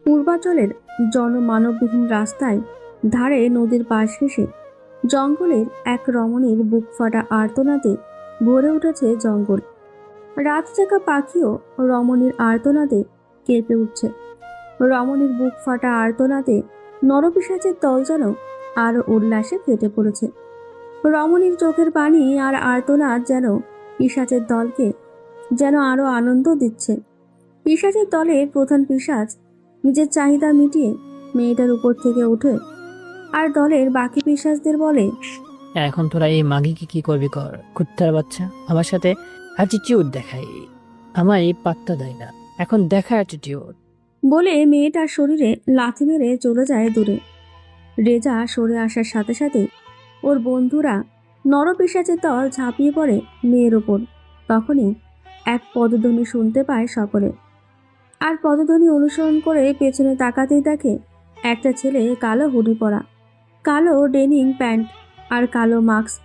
পূর্বাঞ্চলের জনমানববিহীন রাস্তায় ধারে নদীর পাশ ঘেঁষে জঙ্গলের এক রমণীর বুক ফাটা আর্তনাদে ভরে উঠেছে জঙ্গল। রাত জাগা পাখিও রমণীর আর্তনাদে কেঁপে উঠছে। রমণীর বুক ফাটা আর্তনাদে নরপিশাচের দল যেন আরো উল্লাসে ফেটে পড়েছে। রমণীর চোখের পানি আর আর্তনাদ যেন পিশাচের দলকে যেন আরো আনন্দ দিচ্ছে। পিশাচের দলের প্রধান পিশাচ নিজের চাহিদা মিটিয়ে মেয়েটার উপর থেকে ওঠে আর দলের বাকি পিশাচদের বলে, এখন তোরা এই মাগিকে কি করবি কর, কুত্তার বাচ্চা আমার সাথে অ্যাটিটিউড দেখাই, আমার এই পাত্তা দেয় না, এখন দেখা অ্যাটিটিউড। বলে মেয়েটার শরীরে লাথি মেরে চলে যায় দূরে। রেজা সরে আসার সাথে সাথে ওর বন্ধুরা নরপিশাচের দল ঝাঁপিয়ে পড়ে মেয়ের ওপর। তখনই এক পদধ্বনি শুনতে পায় সকলে, আর পদধ্বনি অনুসরণ করে পেছনে তাকাতেই দেখে একটা ছেলে কালো হুডি পরা, কালো ডেনিং প্যান্ট আর কালো মাস্ক,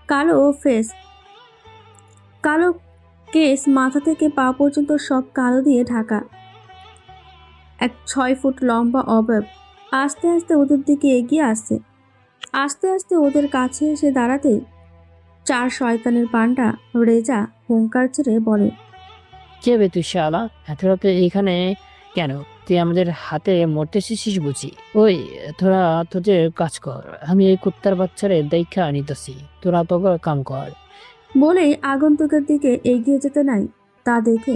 কালো ফেস, কালো কেস, মাথা থেকে পা পর্যন্ত সব কালো দিয়ে ঢাকা। এক 6 ফুট লম্বা অবয়ব আস্তে আস্তে ওদের দিকে এগিয়ে আসছে। আস্তে আস্তে ওদের কাছে এসে দাঁড়াতেই 4 শয়তানের পান্ডা রেজা হুঙ্কার ছেড়ে বলে, কে বে তুই শালা, এত রাতে এইখানে কেন? তুই আমাদের হাতে মরতে এসেছিস বুঝি? ওই তোরা তোদের কাজ কর, আমি এই কুত্তার বাচ্চারে দেখা নিতেছি, তোরা তো কাম কর। বলেই আগন্তুকের দিকে এগিয়ে যেতে নাই তা দেখে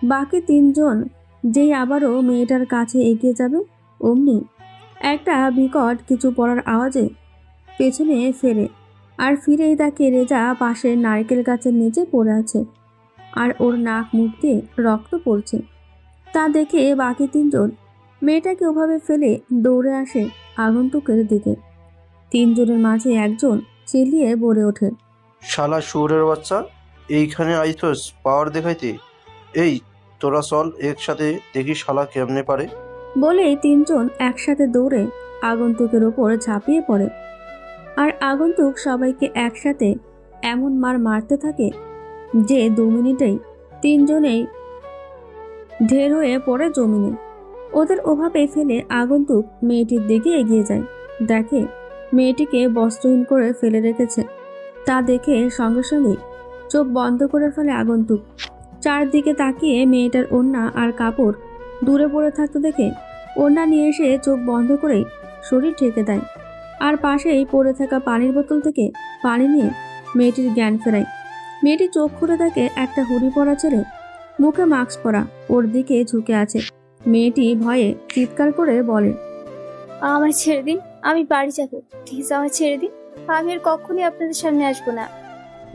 বাকি 3 জন যেই আবারও মেয়েটার কাছে এগিয়ে যাবে অমনি একটা বিকট কিছু পড়ার আওয়াজে পেছনে ফেরে, আর ফিরেই দেখে রেজা পাশের নারকেল গাছের নিচে পড়ে আছে আর ওর নাক মুখ দিয়ে রক্ত পড়ছে। তা দেখে বাকি 3 জন মেয়েটাকে ওভাবে ফেলে দৌড়ে আসে আগন্তুকের দিকে। 3 জনের মাঝে একজন চিল্লিয়ে বলে ওঠে, শালা শুয়োরের বাচ্চা, এইখানে আইছস পাওয়ার দেখাইতে? এই তোরা চল একসাথে দেখি শালা কেমনে পারে। বলেই 3 জন একসাথে দৌড়ে আগন্তুকের ওপর ঝাঁপিয়ে পড়ে। আর আগন্তুক সবাইকে একসাথে এমন মার মারতে থাকে যে 2 মিনিটেই 3 জনেই ঢের হয়ে পড়ে জমিনে। ওদের ওভাবে ফেলে আগন্তুক মেয়েটির দিকে এগিয়ে যায়। দেখে মেয়েটিকে বস্ত্রহীন করে ফেলে রেখেছে। তা দেখে সঙ্গে সঙ্গে চোখ বন্ধ করে ফেলে আগন্তুক। চারদিকে তাকিয়ে মেয়েটার ওড়না আর কাপড় দূরে পড়ে থাকতে দেখে ওড়না নিয়ে এসে চোখ বন্ধ করেই শরীর ঢেকে দেয়, আর পাশেই পড়ে থাকা পানির বোতল থেকে পানি নিয়ে মেয়েটির জ্ঞান ফেরায়। মেয়েটি চোখ খুলে দেখে একটা হুডি পরা ছেলে, মুখে মাস্ক পরা, ওর দিকে ঝুঁকে আছে। মেয়েটি ভয়ে চিৎকার করে বলে, আমার ছেড়ে দিন, আমি বাড়ি যাব, প্লিজ আমার ছেড়ে দিন, আমি আর কখনই আপনাদের সামনে আসবো না।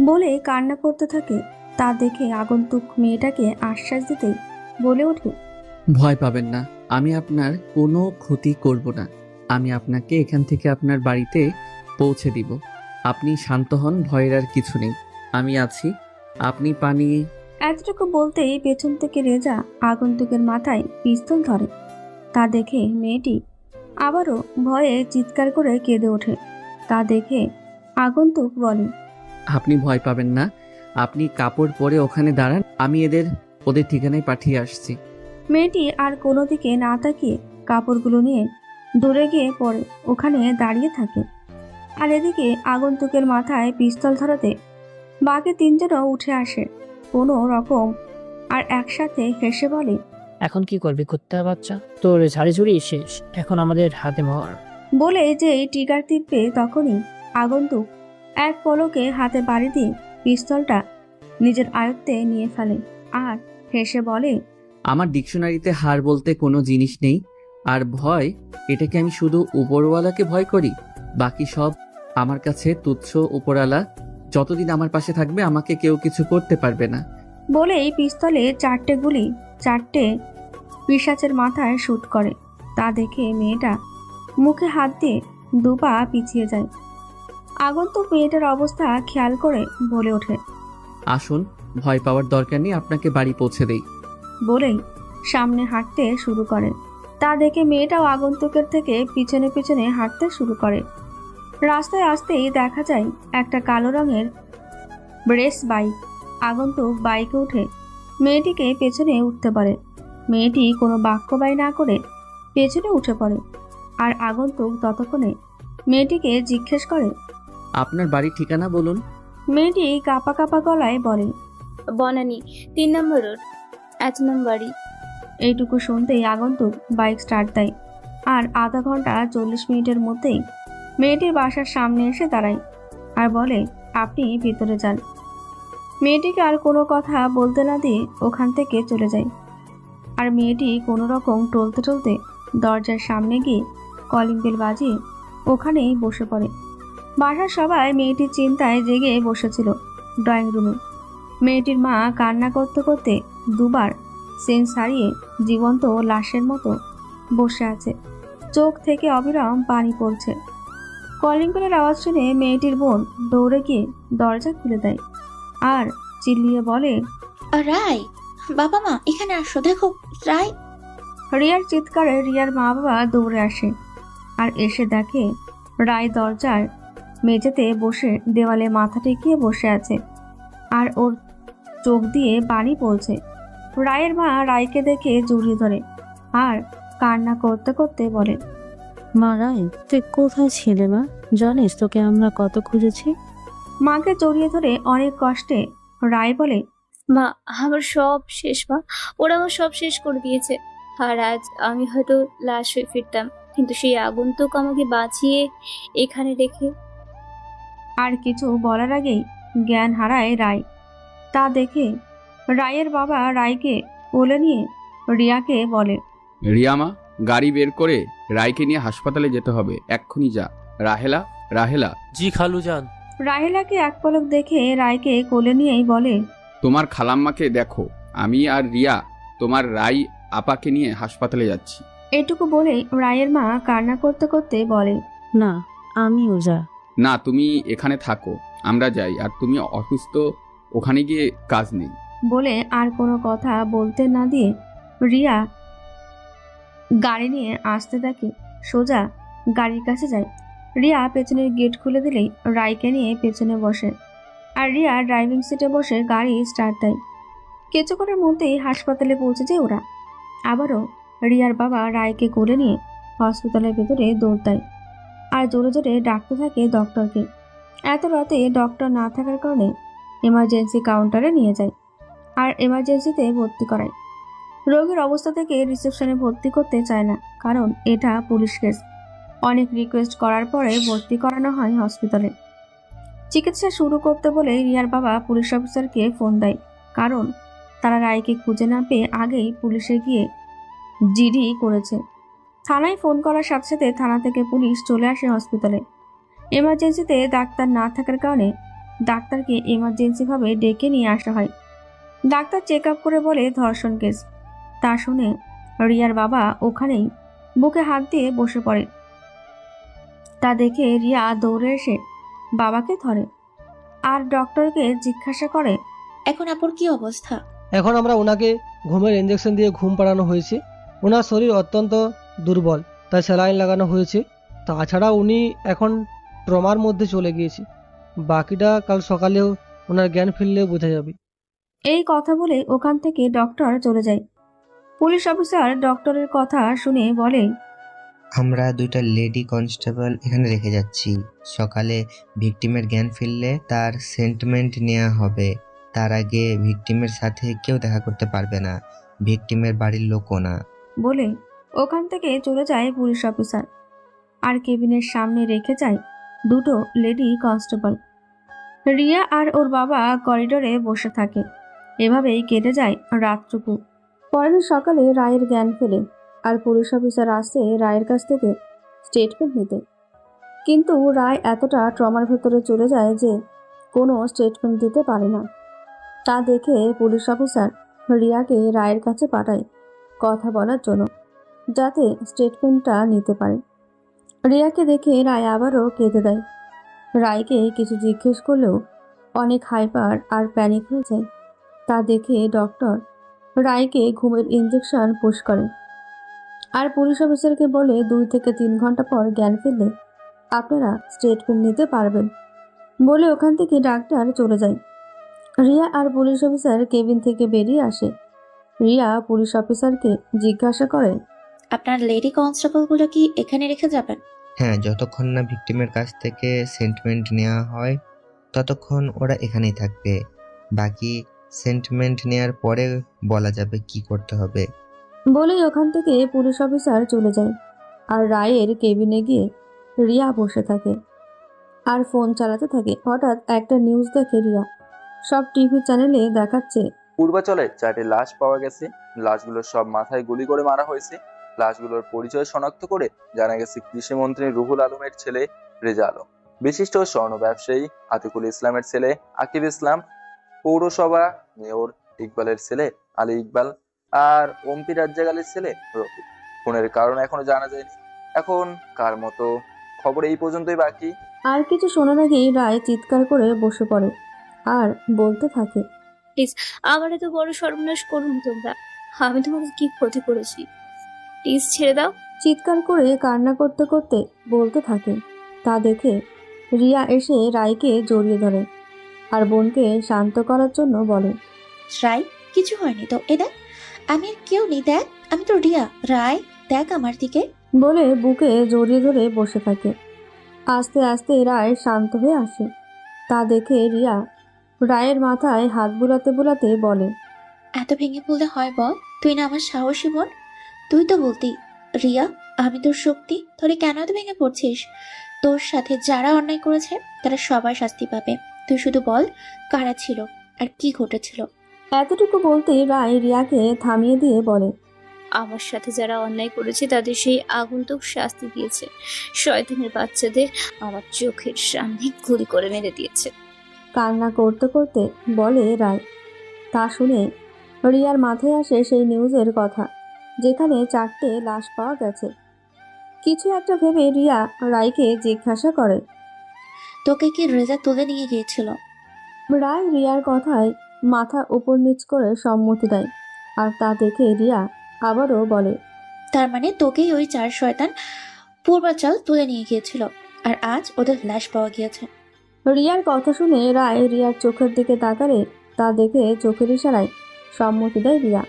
বলে কান্না করতে থাকে। তা দেখে আগন্তুক মেয়েটাকে আশ্বাস দিতেই বলে ওঠে, ভয় পাবেন না, আমি আপনার কোনো ক্ষতি করব না। আমি আপনাকে এখান থেকে আপনার বাড়িতে পৌঁছে দিব। আপনি শান্ত হন, ভয়ের আর কিছু নেই, আমি আছি। আপনি পানি। এতটুকু বলতেই পেছন থেকে রেজা আগন্তুকের মাথায় পিস্তল ধরে। তা দেখে মেয়েটি আবারও ভয়ে চিৎকার করে কেঁদে ওঠে। তা দেখে আগন্তুক বলে, আপনি ভয় পাবেন না, আপনি কাপড় পরে ওখানে দাঁড়ান, আমি ওদের ঠিকানায় পাঠিয়ে আসছি। মেয়েটি আর কোনো দিকে না তাকিয়ে কাপড়গুলো নিয়ে দূরে গিয়ে পড়ে ওখানে দাঁড়িয়ে থাকে। আর এদিকে আগন্তুকের মাথায় পিস্তল ধরাতে বাকি 3 জনও উঠে আসে কোনো রকম, আর একসাথে হেসে বলে, এখন কি করবি কুত্তার বাচ্চা, তোর ঝাড়িঝুড়ি শেষ, এখন আমাদের হাতে মর। বলে যেই ট্রিগার টিপে তখনই আগন্তুক এক পলকে হাতে বাড়ি দিয়ে পিস্তলটা নিজের আয়ত্তে নিয়ে ফেলে আর হেসে বলে, আমার ডিকশনারিতে হার বলতে কোনো জিনিস নেই, আর ভয়, এটাকে আমি শুধু উপরওয়ালাকে ভয় করি, বাকি সব আমার কাছে তুচ্ছ। উপরওয়ালা যতদিন আমার পাশে থাকবে আমাকে কেউ কিছু করতে পারবে না। বলেই পিস্তলে 4টে গুলি 4টে পিশাচের মাথায় শুট করে। তা দেখে মেয়েটা মুখে হাত দিয়ে 2 পা পিছিয়ে যায়। আগন্তুক মেয়েটার অবস্থা খেয়াল করে বলে ওঠে, আসুন, ভয় পাওয়ার দরকার নেই, আপনাকে বাড়ি পৌঁছে দেই। বলেই সামনে হাঁটতে শুরু করে। তা দেখে মেয়েটাও আগন্তুকের থেকে পিছনে পিছনে হাঁটতে শুরু করে। রাস্তায় আসতেই দেখা যায় একটা কালো রঙের ব্রেস বাইক। আগন্তুক বাইকে উঠে মেয়েটিকে পেছনে উঠতে পারে। মেয়েটি কোনো বাক্য ব্যয় না করে পেছনে উঠে পড়ে। আর আগন্তুক ততক্ষণে মেয়েটিকে জিজ্ঞেস করে। আপনার বাড়ির ঠিকানা বলুন। মেয়েটি কাঁপা কাঁপা গলায় বলে, বনানী 3 নম্বর রোড, 1 নম্বর বাড়ি। এইটুকু শুনতেই আগন্তুক বাইক স্টার্ট দেয়। আর আধা ঘন্টা 40 মিনিটের মধ্যেই মেয়েটির বাসার সামনে এসে দাঁড়ায় আর বলে, আপনি ভিতরে যান। মেয়েটিকে আর কোনো কথা বলতে না দিয়ে ওখান থেকে চলে যায়। আর মেয়েটি কোনো রকম টলতে টলতে দরজার সামনে গিয়ে কলিং বেল বাজিয়ে ওখানেই বসে পড়ে। বাসার সবাই মেয়েটির চিন্তায় জেগে বসেছিল ড্রয়িং রুমে। মেয়েটির মা কান্না করতে করতে দুবার সেন্স হারিয়ে জীবন্ত লাশের মতো বসে আছে। চোখ থেকে অবিরাম পানি পড়ছে। কলিং বেলের আওয়াজ শুনে মেয়েটির বোন দৌড়ে গিয়ে দরজা খুলে দেয় আর চিল্লিয়ে বলে, রায়, বাবা মা এখানে আসো, দেখো রায়। রিয়ার চিৎকারে রিয়ার মা বাবা দৌড়ে আসে আর এসে দেখে রায় দরজার মেঝেতে বসে দেওয়ালে মাথা ঠেকিয়ে বসে আছে আর ওর চোখ দিয়ে পানি পড়ছে। রায়ের মা রায়কে দেখে জড়িয়ে ধরে আর কান্না করতে করতে বলে, মা রায়, তুই কোথায় ছিলে মা? জানিস তোকে আমরা কত খুঁজেছি। মাকে জড়িয়ে ধরে অনেক কষ্টে রায় বলে, মা, আমার সব শেষ মা, ওরা আমার সব শেষ করে দিয়েছে। আর আজ আমি হয়তো লাশ হয়ে ফিরতাম, কিন্তু সেই আগন্তুক আমাকে বাঁচিয়ে এখানে রেখে। আর কিছু বলার আগেই জ্ঞান হারায় রায়। তা দেখে রায়ের বাবা রায়কে কোলে নিয়ে রিয়াকে বলে, রিয়ামা, গাড়ি বের করে রায়কে নিয়ে হাসপাতালে যেতে হবে, এক্ষুনি যা। রাহেলা, রাহেলা। জি খালু যান। রাহেলাকে এক পলক দেখে রায়কে কোলে নিয়েই বলে, তোমার খালাম্মাকে দেখো, আমি আর রিয়া তোমার রাই আপাকে নিয়ে হাসপাতালে যাচ্ছি। এটুকু বলে রায়ের মা কান্না করতে করতে বলে, না, আমিও যা। না, তুমি এখানে থাকো, আমরা যাই। আর তুমি অসুস্থ, ওখানে গিয়ে কাজ নেই। বলে আর কোনো কথা বলতে না দিয়ে রিয়া গাড়ি নিয়ে আসতে থাকে সোজা গাড়ির কাছে যায়। রিয়া পেছনের গেট খুলে দিলেই রায়কে নিয়ে পেছনে বসে আর রিয়া ড্রাইভিং সিটে বসে গাড়ি স্টার্ট দেয়। কিছুক্ষণের মধ্যেই হাসপাতালে পৌঁছে যায় ওরা। আবারও রিয়ার বাবা রায়কে কোলে নিয়ে হসপিটালের ভেতরে দৌড় দেয় আর জোরে জোরে ডাকতে থাকে ডক্টরকে। এত রাতে ডক্টর না থাকার কারণে এমার্জেন্সি কাউন্টারে নিয়ে যায় আর এমার্জেন্সিতে ভর্তি করায়। রোগীর অবস্থা থেকে রিসেপশনে ভর্তি করতে চায় না, কারণ এটা পুলিশ কেস। অনেক রিকোয়েস্ট করার পরে ভর্তি করানো হয় হসপিটালে। চিকিৎসা শুরু করতে বলে রিয়ার বাবা পুলিশ অফিসারকে ফোন দেয়, কারণ তারা রায়কে খুঁজে না পেয়ে আগেই পুলিশে গিয়ে জিডি করেছে। থানায় ফোন করার সাথে সাথে থানা থেকে পুলিশ চলে আসে হসপিটালে। এমার্জেন্সিতে ডাক্তার না থাকার কারণে ডাক্তারকে এমার্জেন্সিভাবে ডেকে নিয়ে আসা হয়। ডাক্তার চেক আপ করে বলে ধর্ষণ কেস। তা শুনে রিয়ার বাবা ওখানেই বুকে হাত দিয়ে বসে পড়ে। তা দেখে রিয়া দৌড়ে এসে বাবাকে ধরে আর ডক্টরকে জিজ্ঞাসা করে, এখন আপুর কি অবস্থা? এখন আমরা ওনাকে ঘুমের ইঞ্জেকশন দিয়ে ঘুম পাড়ানো হয়েছে। ওনার শরীর অত্যন্ত দুর্বল, তাই স্যালাইন লাগানো হয়েছে। তাছাড়া উনি এখন ট্রমার মধ্যে চলে গিয়েছে। বাকিটা কাল সকালেও ওনার জ্ঞান ফিরলেও বোঝা যাবে। এই কথা বলে ওখান থেকে ডক্টর চলে যায়। পুলিশ অফিসার ডক্টরের কথা শুনে বলে, আমরা 2টা লেডি কনস্টেবল এখানে রেখে যাচ্ছি। সকালে ভিকটিমের জ্ঞান ফিরলে তার সেন্টিমেন্ট নেওয়া হবে। তার আগে ভিকটিমের সাথে কেউ দেখা করতে পারবে না, ভিকটিমের বাড়ির লোকও না। বলে ওখান থেকে চলে যায় পুলিশ অফিসার আর কেবিনের সামনে রেখে যায় 2টো লেডি কনস্টেবল। রিয়া আর ওর বাবা করিডোরে বসে থাকে। এভাবেই কেটে যায় রাতটুকু। পরের দিন সকালে রায়ের জ্ঞান ফেলে আর পুলিশ অফিসার আসে রায়ের কাছ থেকে স্টেটমেন্ট নিতে। কিন্তু রায় এতটা ট্রমার ভেতরে চলে যায় যে কোনো স্টেটমেন্ট দিতে পারে না। তা দেখে পুলিশ অফিসার রিয়াকে রায়ের কাছে পাঠায় কথা বলার জন্য, যাতে স্টেটমেন্টটা নিতে পারে। রিয়াকে দেখে রায় আবারও কেঁদে দেয়। রায়কে কিছু জিজ্ঞেস করলেও অনেক হাইপার আর প্যানিক হয়ে যায়। তা দেখে ডক্টর রায়কে ঘুমের ইঞ্জেকশন পুশ করে আর পুলিশ অফিসারকে বলে 2 থেকে 3 ঘন্টা পর জ্ঞান ফিরলে আপনারা স্টেটমেন্ট নিতে পারবেন। বলে ওখান থেকে ডাক্তার চলে যায়। রিয়া আর পুলিশ অফিসার কেবিন থেকে বেরিয়ে আসে। রিয়া পুলিশ অফিসারকে জিজ্ঞাসা করে, আপনার লেডি কনস্টেবলগুলো কি এখানে রেখে যাবেন? হ্যাঁ, যতক্ষণ না ভিকটিমের কাছ থেকে সেন্টিমেন্ট নেওয়া হয় ততক্ষণ ওরা এখানেই থাকবে। বাকি সেন্টিমেন্ট নেওয়ার পরে বলা যাবে কি করতে হবে। বলেই ওখান থেকে পুলিশ অফিসার চলে যায়। আর রায়ের কেবিনে গিয়ে রিয়া বসে থাকে আর ফোন চালাতে থাকে। হঠাৎ একটা নিউজ দেখে রিয়া। সব টিভি চ্যানেলে দেখাচ্ছে পূর্বাচলে 4টি লাশ পাওয়া গেছে। লাশগুলোর সব মাথায় গুলি করে মারা হয়েছে। লাশগুলোর পরিচয় শনাক্ত করে জানা গেছে কৃষিমন্ত্রী রুহুল আলমের ছেলে রেজা আলম, বিশিষ্ট স্বর্ণ ব্যবসায়ী আতিকুল ইসলামের ছেলে আকিব ইসলাম, পৌরসভা মেয়র ইকবালের ছেলে আলী ইকবাল আর ওমপি রাজ্জাকালের ছেলে রফিক। খুনের কারণ এখনো জানা যায়নি। এখন কার মতো খবর এই পর্যন্তই বাকি। আর কিছু শোনার আগেই রায় চিৎকার করে বসে পড়ে আর বলতে থাকে, আমার এত বড় সর্বনাশ করুন তোমরা। আমি তোমাদের কি ক্ষতি করেছি? প্লিজ ছেড়ে দাও। চিৎকার করে কান্না করতে করতে বলতে থাকে। তা দেখে রিয়া এসে রায়কে জড়িয়ে ধরে আর বোনকে শান্ত করার জন্য বলে, রায়, কিছু হয়নি তো। এ দেখ, আমি আর কেউ নেই, দেখ আমি তো রিয়া। রায়, দেখ আমার দিকে। বলে বুকে জড়িয়ে ধরে বসে থাকে। আস্তে আস্তে রায় শান্ত হয়ে আসে। তা দেখে রিয়া রায়ের মাথায় হাত বুলাতে বুলাতে বলে, এত ভেঙে বললে হয় বল? তুই না আমার সাহসী বোন, তুই তো বলতি রিয়া আমি তোর শক্তি, তাহলে কেন এত ভেঙে পড়ছিস? তোর সাথে যারা অন্যায় করেছে তারা সবাই শাস্তি পাবে। তুই শুধু বল কারা ছিল আর কি ঘটেছিল। এতটুকু বলতেই রায় রিয়াকে থামিয়ে দিয়ে বলে, আমার সাথে যারা অন্যায় করেছে তাদের সেই আগন্তুক শাস্তি দিয়েছে। শয়তানের বাচ্চাদের আমার চোখের সামনে গুলি করে মেরে দিয়েছে। কান্না করতে করতে বলে রায়। তা শুনে রিয়ার মাথায় আসে সেই নিউজের কথা, যেখানে 4টে লাশ পাওয়া গেছে। কিছু একটা ভেবে রিয়া রায়কে জিজ্ঞাসা করে, তোকে কি রেজা তুলে নিয়ে গিয়েছিল? রায় রিয়ার কথায় মাথা উপর নিচ করে সম্মতি দেয়। আর তা দেখে রিয়া আবারও বলে, তার মানে তোকেই ওই 4 শয়তান পূর্বাচল তুলে নিয়ে গিয়েছিল, আর আজ ওদের লাশ পাওয়া গিয়েছে। রিয়ার কথা শুনে রায় রিয়ার চোখের দিকে তাকালে। তা দেখে চোখের ইশারায় সম্মতি দেয় রিয়া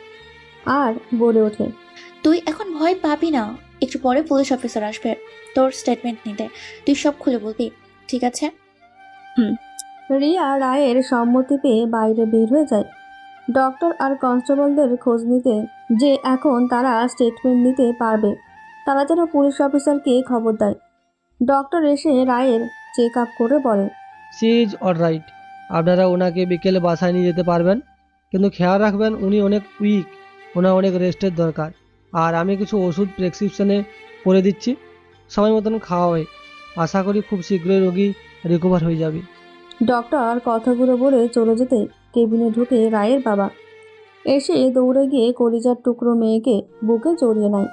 আর বলে ওঠে, তুই এখন ভয় পাবি না, একটু পরে পুলিশ অফিসার আসবে তোর স্টেটমেন্ট নিতে। তুই সব খুলে বলবি, ঠিক আছে? রিয়া রায়ের সম্মতি পেয়ে বাইরে বের হয়ে যায়। ডক্টর আর কনস্টেবলদের খোঁজ নিতে যে এখন তারা স্টেটমেন্ট নিতে পারবে, তারা যেন পুলিশ অফিসারকে খবর দেয়। ডক্টর এসে রায়ের চেক আপ করে বলে, সি ইজ অলরাইট। আপনারা ওনাকে বিকেলে বাসায় নিয়ে যেতে পারবেন, কিন্তু খেয়াল রাখবেন উনি অনেক উইক, ওনার অনেক রেস্টের দরকার। আর আমি কিছু ওষুধ প্রেসক্রিপশনে করে দিচ্ছি, সময় মতন খাওয়াবে। আশা করি খুব শীঘ্রই রোগী রিকভার হয়ে যাবে। ডক্টর কথাগুলো বলে চলে যেতে কেবিনে ঢুকে রায়ের বাবা এসে দৌড়ে গিয়ে কলিজার টুকরো মেয়েকে বুকে জড়িয়ে নেয়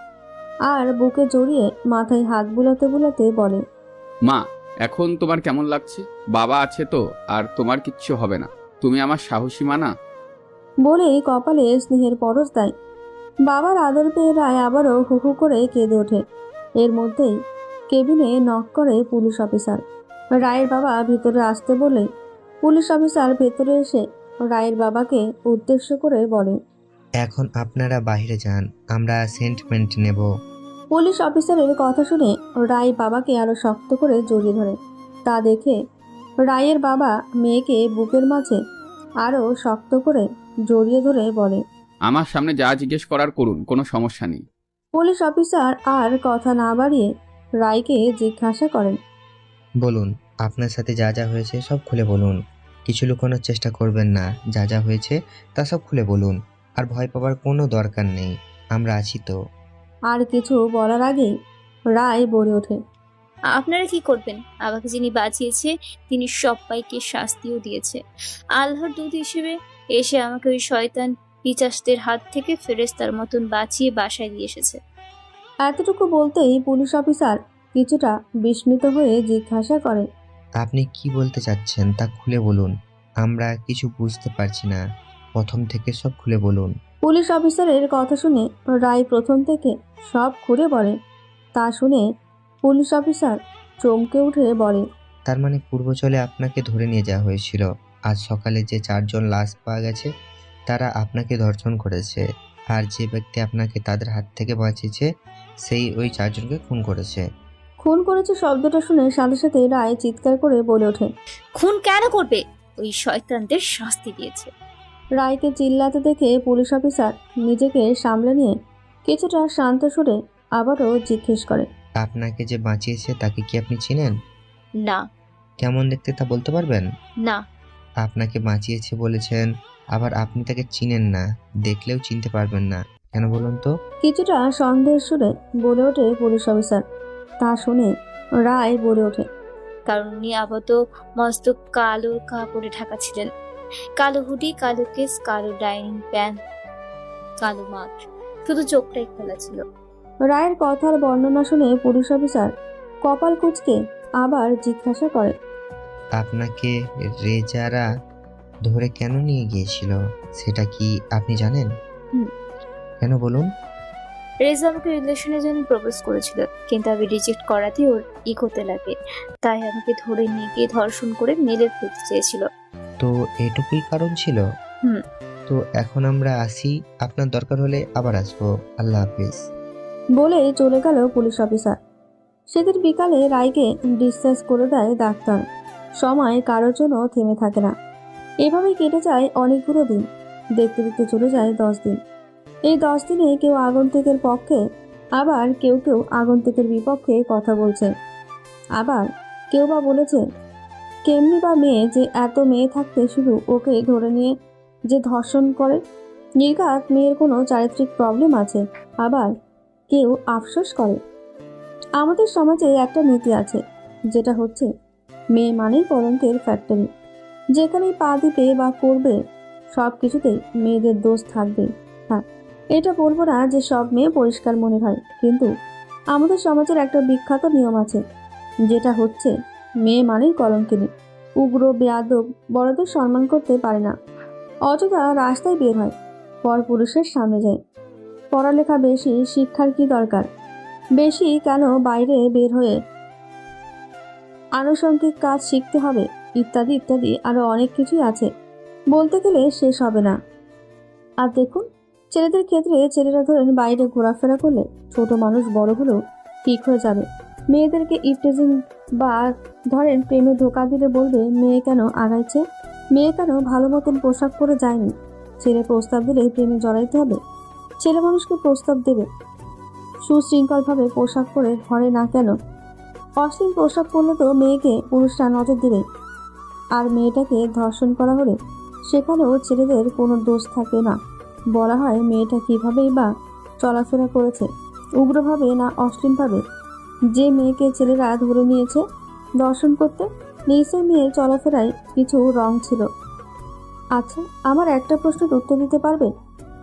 আর বুকে জড়িয়ে মাথায় হাত বুলাতে বুলাতে বলে, মা, এখন তোমার কেমন লাগছে? বাবা আছে তো, আর তোমার কিচ্ছু হবে না। তুমি আমার সাহসী মা না? বলেই কপালে স্নেহের পরশ দেয়। বাবার আদর পেয়ে রায় আবারও হু হু করে কেঁদে ওঠে। এর মধ্যেই কেবিনে নক করে পুলিশ অফিসার। রায়ের বাবা ভিতরে আসতে বলে পুলিশ অফিসার ভেতরে এসে রায়ের বাবাকে উদ্দেশ্য করে বলে, এখন আপনারা বাইরে যান, আমরা সেন্টিমেন্ট নেব। পুলিশ অফিসারের কথা শুনে রায় বাবাকে আরো শক্ত করে জড়িয়ে ধরে। তা দেখে রায়ের বাবা মেয়েকে বুকের মাঝে আরো শক্ত করে জড়িয়ে ধরে বলে, আমার সামনে যা জিজ্ঞেস করার করুন, কোনো সমস্যা নেই। পুলিশ অফিসার আর কথা না বাড়িয়ে রায়কে জিজ্ঞাসা করেন, বলুন, আপনার সাথে যা যা হয়েছে সব খুলে বলুন। কিছু লুকানোর চেষ্টা করবেন না, যা যা হয়েছে তা সব খুলে বলুন। আর ভয় পাওয়ার কোনো দরকার নেই, আমরা আছি তো। আর কিছু বলার আগেই রায় বলে ওঠে, আপনারা কি করবেন? আমাকে যিনি বাঁচিয়েছে তিনি সবাইকে শাস্তিও দিয়েছে। আল্লাহর দূত হিসেবে এসে আমাকে ওই শয়তান পিচাসদের হাত থেকে ফেরেশতার মতন বাঁচিয়ে বাসায় দিয়ে এসেছে। এতটুকু বলতেই পুলিশ অফিসার কিছুটা বিস্মিত হয়ে জিজ্ঞাসা করে, আপনি কি বলতে চাচ্ছেন তা খুলে বলুন, আমরা কিছু বুঝতে পারছি না। প্রথম থেকে সব খুলে বলুন। পুলিশ অফিসারের কথা শুনে রায় প্রথম থেকে সব খুলে বলে। তা শুনে পুলিশ অফিসার চমকে উঠে বলে, তার মানে পূর্বচলে আপনাকে ধরে নিয়ে যাওয়া হয়েছিল, আজ সকালে যে 4 জন লাশ পাওয়া গেছে তারা আপনাকে ধর্ষণ করেছে, আর যে ব্যক্তি আপনাকে তাদের হাত থেকে বাঁচিয়েছে সেই ওই 4 জনকে খুন করেছে। খুন করেছে শব্দটা শুনে সাথে সাথে রায় চিৎকার করে বলে ওঠে। খুন কেন করবে? ওই শয়তানদের শাস্তি দিয়েছে। রায়কে চিল্লাতে দেখে পুলিশ অফিসার নিজেকে সামলে নিয়ে কিছুটা শান্ত সুরে আবারও জিজ্ঞেস করে, আপনাকে যে বাঁচিয়েছে তাকে কি আপনি চিনেন? না। কেমন দেখতে তা বলতে পারবেন? না। আপনাকে বাঁচিয়েছে বলেছেন, আবার আপনি তাকে চিনেন না, দেখলেও চিনতে পারবেন না, কেন বলুন তো? কিছুটা সন্দেহের সুরে বলে ওঠে পুলিশ অফিসার। তা শুনে রায় বলে ওঠে, কারণ উনি আপাতত মস্ত কালো কাপড়ে ঢাকা ছিলেন। কালো হুডি, কালো কেস, কালো ডাইনিং প্যান, কালো মাঠ, শুধু চোখটাই খোলা ছিল। রায়ের কথার বর্ণনা শুনে পুলিশ অফিসার কপাল কুঁচকে আবার জিজ্ঞাসা করে, আপনাকে রেজারা ধরে কেন নিয়ে গিয়েছিল সেটা কি আপনি জানেন? হুম। কেন বলুন? রেজা আমাকে রিলেশনের জন্য প্রপোজ করেছিল, কিন্তু আমি রিজেক্ট করাতে ওর ইগোতে লাগে, তাই আমাকে ধরে নিয়ে গিয়ে ধর্ষণ করে মেলে ফেলতে চেয়েছিল। তো এটুকুই কারণ ছিল? হুম। তো এখন আমরা আসি, আপনার দরকার হলে আবার আসবো। আল্লাহ হাফিজ। বলে চলে গেল পুলিশ অফিসার। সেদিন বিকালে রায়কে ডিসচার্জ করে দেয় ডাক্তার। সময় কারোর জন্য থেমে থাকে না। এভাবেই কেটে যায় অনেকগুলো দিন। দেখতে দেখতে চলে যায় 10 দিন। এই 10 দিনে কেউ আগন্তুকের পক্ষে, আবার কেউ কেউ আগন্তুকের বিপক্ষে কথা বলছে। আবার কেউ বা বলেছে, কেমনি বা মেয়ে যে এত মেয়ে থাকতে শুধু ওকে ধরে নিয়ে যে ধর্ষণ করে, নির্ঘাত মেয়ের কোনো চারিত্রিক প্রবলেম আছে। আবার কেউ আফসোস করে। আমাদের সমাজে একটা নীতি আছে, যেটা হচ্ছে মেয়ে মানেই কলঙ্কের ফ্যাক্টরি। যেখানেই পা দিবে বা করবে সব কিছুতেই মেয়েদের দোষ থাকবে। হ্যাঁ, এটা বলবো না যে সব মেয়ে পরিষ্কার মনে হয়, কিন্তু আমাদের সমাজের একটা বিখ্যাত নিয়ম আছে, যেটা হচ্ছে মেয়ে মানেই কলঙ্কিনী। উগ্র বেয়াদব বড়দের সম্মান করতে পারে না, অযথা রাস্তায় বের হয়, পর পুরুষের সামনে যায়। পড়ালেখা বেশি, শিক্ষার কি দরকার? বেশি কেন বাইরে বের হয়ে আনুষঙ্গিক কাজ শিখতে হবে, ইত্যাদি ইত্যাদি আরো অনেক কিছুই আছে, বলতে গেলে শেষ হবে না। আর দেখুন, ছেলেদের ক্ষেত্রে ছেলেরা ধরেন বাইরে ঘোরাফেরা করলে ছোট মানুষ বড় হলেও ঠিক হয়ে যাবে। মেয়েদেরকে ইফটেজিং বা ধরেন প্রেমে ধোকা দিলে বলবে মেয়ে কেন আগাইছে, মেয়ে কেন ভালো মতন পোশাক পরে যায়নি। ছেলে প্রস্তাব দিলে প্রেমে জড়াইতে হবে। ছেলে মানুষকে প্রস্তাব দেবে সুশৃঙ্খলভাবে পোশাক পরে, ঘরে না কেন। অশ্লীল পোশাক পরলে তো মেয়েকে পুরুষরা নজর দেবে। আর মেয়েটাকে ধর্ষণ করা হলে সেখানেও ছেলেদের কোনো দোষ থাকে না। বলা হয় মেয়েটা কীভাবেই বা চলাফেরা করেছে, উগ্রভাবে না অশ্লীলভাবে। যে মেয়েকে ছেলেরা ধরে নিয়েছে দর্শন করতে, নিশ্চয় মেয়ের চলাফেরায় কিছু রং ছিল। আচ্ছা, আমার একটা প্রশ্নের উত্তর দিতে পারবে?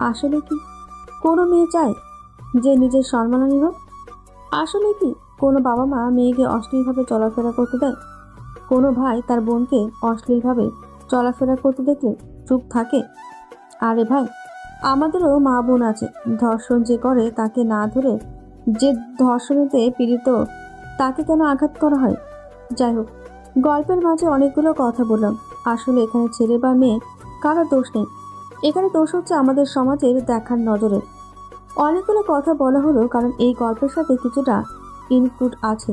আসলে কি কোনো মেয়ে চায় যে নিজের সম্মানহানি হোক? আসলে কি কোনো বাবা মা মেয়েকে অশ্লীলভাবে চলাফেরা করতে দেয়? কোনো ভাই তার বোনকে অশ্লীলভাবে চলাফেরা করতে দেখলে চুপ থাকে? আরে ভাই, আমাদেরও মা বোন আছে। ধর্ষণ যে করে তাকে না ধরে যে ধর্ষণেতে পীড়িত তাকে কেন আঘাত করা হয়? যাই হোক, গল্পের মাঝে অনেকগুলো কথা বললাম। আসলে এখানে ছেলে বা মেয়ে কারো দোষ নেই, এখানে দোষ হচ্ছে আমাদের সমাজের দেখার নজরে। অনেকগুলো কথা বলা হলো কারণ এই গল্পের সাথে কিছুটা ইনক্লুড আছে।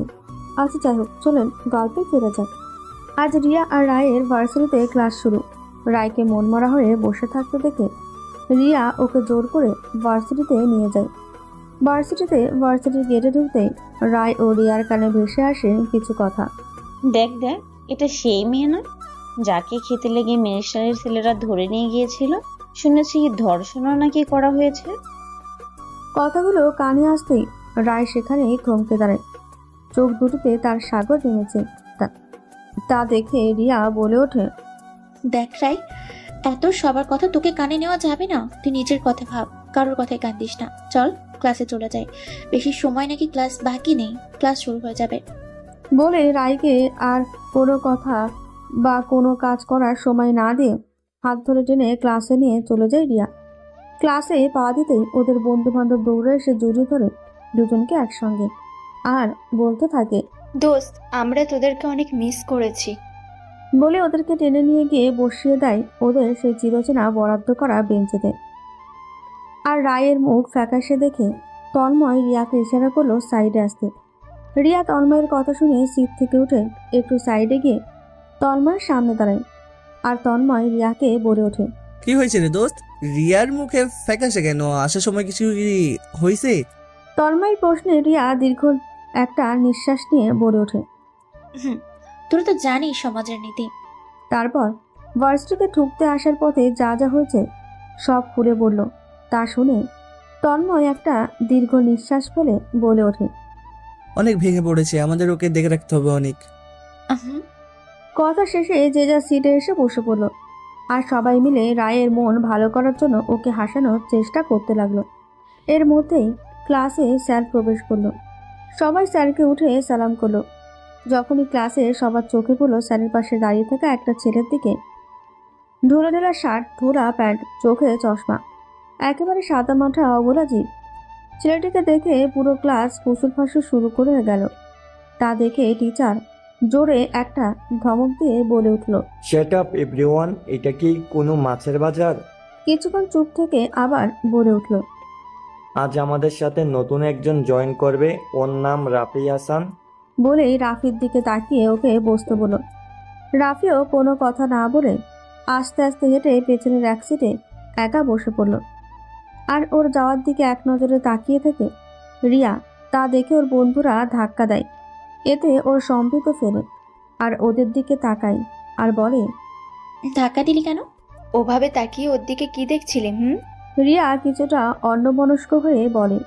আচ্ছা যাই হোক, চলেন গল্পে ফেরা যাক। আজ রিয়া আর রায়ের ভার্সিটিতে ক্লাস শুরু। রায়কে মনমরা হয়ে বসে থাকতে দেখে রিয়া ওকে জোর করে ভার্সিটিতে নিয়ে যায়। ভার্সিটির গেটে ঢুকতেই রায় ও রিয়ার কানে ভেসে আসে কিছু কথা। দেখ দেখ, এটা সেই মেয়ে না যাকে খেতে লেগে মিনিস্টারের ছেলেরা ধরে নিয়ে গিয়েছিল? শুনেছি ধর্ষণও নাকি করা হয়েছে। কথাগুলো কানে আসতেই রায় সেখানেই থমকে দাঁড়ায়। চোখ দুটিতে তার সাগর নেমেছে। তা দেখে রিয়া বলে ওঠে, দেখ রাই, এত সবার কথা তোকে কানে নেওয়া যাবে না। তুই নিজের কথা ভাব, কারোর কথায় কান দিস না। চল ক্লাসে চলে যাই, বেশি সময় নাকি ক্লাস বাকি নেই, ক্লাস শুরু হয়ে যাবে। বলে রায়কে আর কোনো কথা বা কোনো কাজ করার সময় না দিয়ে হাত ধরে টেনে ক্লাসে নিয়ে চলে যায় রিয়া। ক্লাসে পা দিতেই ওদের বন্ধু বান্ধব দৌড়ে এসে জড়িয়ে ধরে দুজনকে একসঙ্গে, আর বলতে থাকে, দোস্ত, আমরা তোদেরকে অনেক মিস করেছি। বলে ওদেরকে টেনে নিয়ে গিয়ে বসিয়ে দেয় ওদের সেই চিরচেনা বরাদ্দ করা বেঞ্চেতে। আর রায়ের মুখ ফ্যাকাশে দেখে তন্ময় রিয়াকে ইশারা করলো সাইডে আসতে। রিয়া তন্ময়ের কথা শুনে সিট থেকে উঠে একটু সাইডে গিয়ে তন্ময়ের সামনে দাঁড়ায়। আর তন্ময় রিয়াকে বলে ওঠে, কি হয়েছে রে দোস্ত? রিয়ার মুখে ফ্যাকাশে কেন? আসার সময় কিছু কি হয়েছে? তন্ময়ের প্রশ্নে রিয়া দীর্ঘ একটা নিঃশ্বাস নিয়ে বলে ওঠে, তোরা তো জানিস সমাজের নীতি। তারপর ভার্সিটিতে ঢুকতে আসার পথে যা যা হয়েছে সব খুলে বলল। তা শুনে তন্ময় একটা দীর্ঘ নিঃশ্বাস ফেলে বলে ওঠে, অনেক ভেঙে পড়েছে, আমাদের ওকে দেখে রাখতে হবে অনেক। কথা শেষে যে যা সিটে এসে বসে পড়ল। আর সবাই মিলে রায়ের মন ভালো করার জন্য ওকে হাসানোর চেষ্টা করতে লাগলো। এর মধ্যেই ক্লাসে স্যার প্রবেশ করলো। সবাই স্যারকে উঠে সালাম করলো। যখনই ক্লাসে সবার চোখে পড়লো স্যারের পাশে দাঁড়িয়ে থাকা একটা ছেলের দিকে, ধুলো ঢেলা শার্ট, ধোলা প্যান্ট, চোখে চশমা, একেবারে সাদা মাঠা অবলা জিভ। ছেলেটিকে দেখে পুরো ক্লাস ফুসুল ফাসুল শুরু করে গেল। তা দেখে টিচার জোরে একটা ধমক দিয়ে বলে উঠল, শাট আপ এভরিওয়ান, এটা কি কোনো মাছের বাজার? কিছুক্ষণ চুপ থেকে আবার বলে উঠল, আজ আমাদের সাথে নতুন একজন জয়েন করবে, ওর নাম রাফি হাসান। বলেই রাফির দিকে তাকিয়ে ওকে বসতে বলল। রাফিও কোনো কথা না বলে আস্তে আস্তে হেঁটে পেছনের এক সিটে একা বসে পড়ল। আর ওর যাওয়ার দিকে এক নজরে তাকিয়ে থেকে রিয়া তা দেখে ওর বন্ধুরা ধাক্কা দেয়। এতে ওর সম্পিত ফেলে আর ওদের দিকে তাকায় আর বলে, ধাক্কা দিলি কেন? ওভাবে তাকিয়ে ওর দিকে কি দেখছিলে? রিয়া কিছুটা অন্যমনস্ক হয়ে বলে,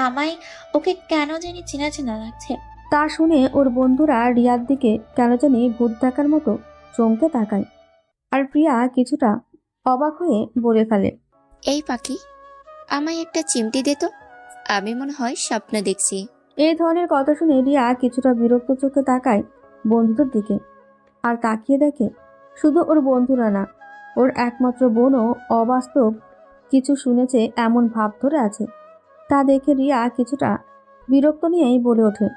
আমায় ওকে কেন জানি চেনা চেনা লাগছে। তা শুনে ওর বন্ধুরা রিয়ার দিকে কেন জানি ভূত দেখার মতো চমকে তাকায়। আর প্রিয়া কিছুটা অবাক হয়ে বলে ফেলে, এই পাখি, আমায় একটা চিমটি দে তো, আমি মনে হয় স্বপ্ন দেখছি। এই ধরনের কথা শুনে রিয়া কিছুটা বিরক্ত চোখে তাকায় বন্ধুদের দিকে। আর তাকিয়ে দেখে শুধু ওর বন্ধুরা না, ওর একমাত্র বোনও অবাস্তব কিছু শুনেছে এমন ভাব ধরে আছে। তা দেখে রিয়া কিছুটা বিরক্ত নিয়েই বলে ওঠে,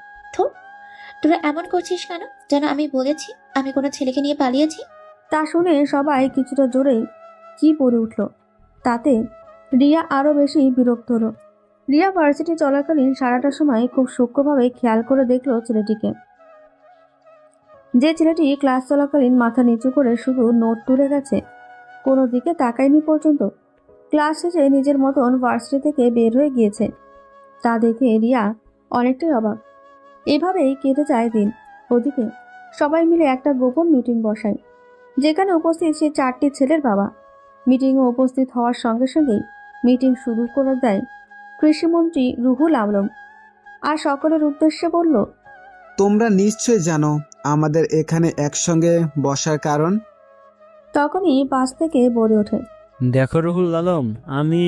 তোরা এমন করছিস কেন? যেন আমি বলেছি আমি কোনো ছেলেকে নিয়ে পালিয়েছি। তা শুনে সবাই কিছুটা জোরেই কি বলে উঠল। তাতে রিয়া আরো বেশি বিরক্ত হলো। রিয়া ভার্সিটি চলাকালীন সারাটা সময় খুব সূক্ষ্মভাবে খেয়াল করে দেখলো ছেলেটিকে। যে ছেলেটি ক্লাস চলাকালীন মাথা নিচু করে শুধু নোট তুলে গেছে, কোনো দিকে তাকায়নি পর্যন্ত, ক্লাস শেষে নিজের মতন ভার্সিটি থেকে বের হয়ে গিয়েছে। তা দেখে রিয়া অনেকটাই অবাক। এভাবেই কেটে যায় দিন। ওদিকে সবাই মিলে একটা গোপন মিটিং বসায়, যেখানে উপস্থিত সে 4টি ছেলের বাবা। মিটিংয়ে উপস্থিত হওয়ার সঙ্গে সঙ্গেই মিটিং শুরু করে দেয় কৃষিমন্ত্রী রুহুল আলম। আর সকলের উদ্দেশ্যে বলল, তোমরা নিশ্চয় জানো আমাদের এখানে একসঙ্গে বসার কারণ। তখনই পাশ থেকে বলে ওঠে, দেখো রুহুল আলম, আমি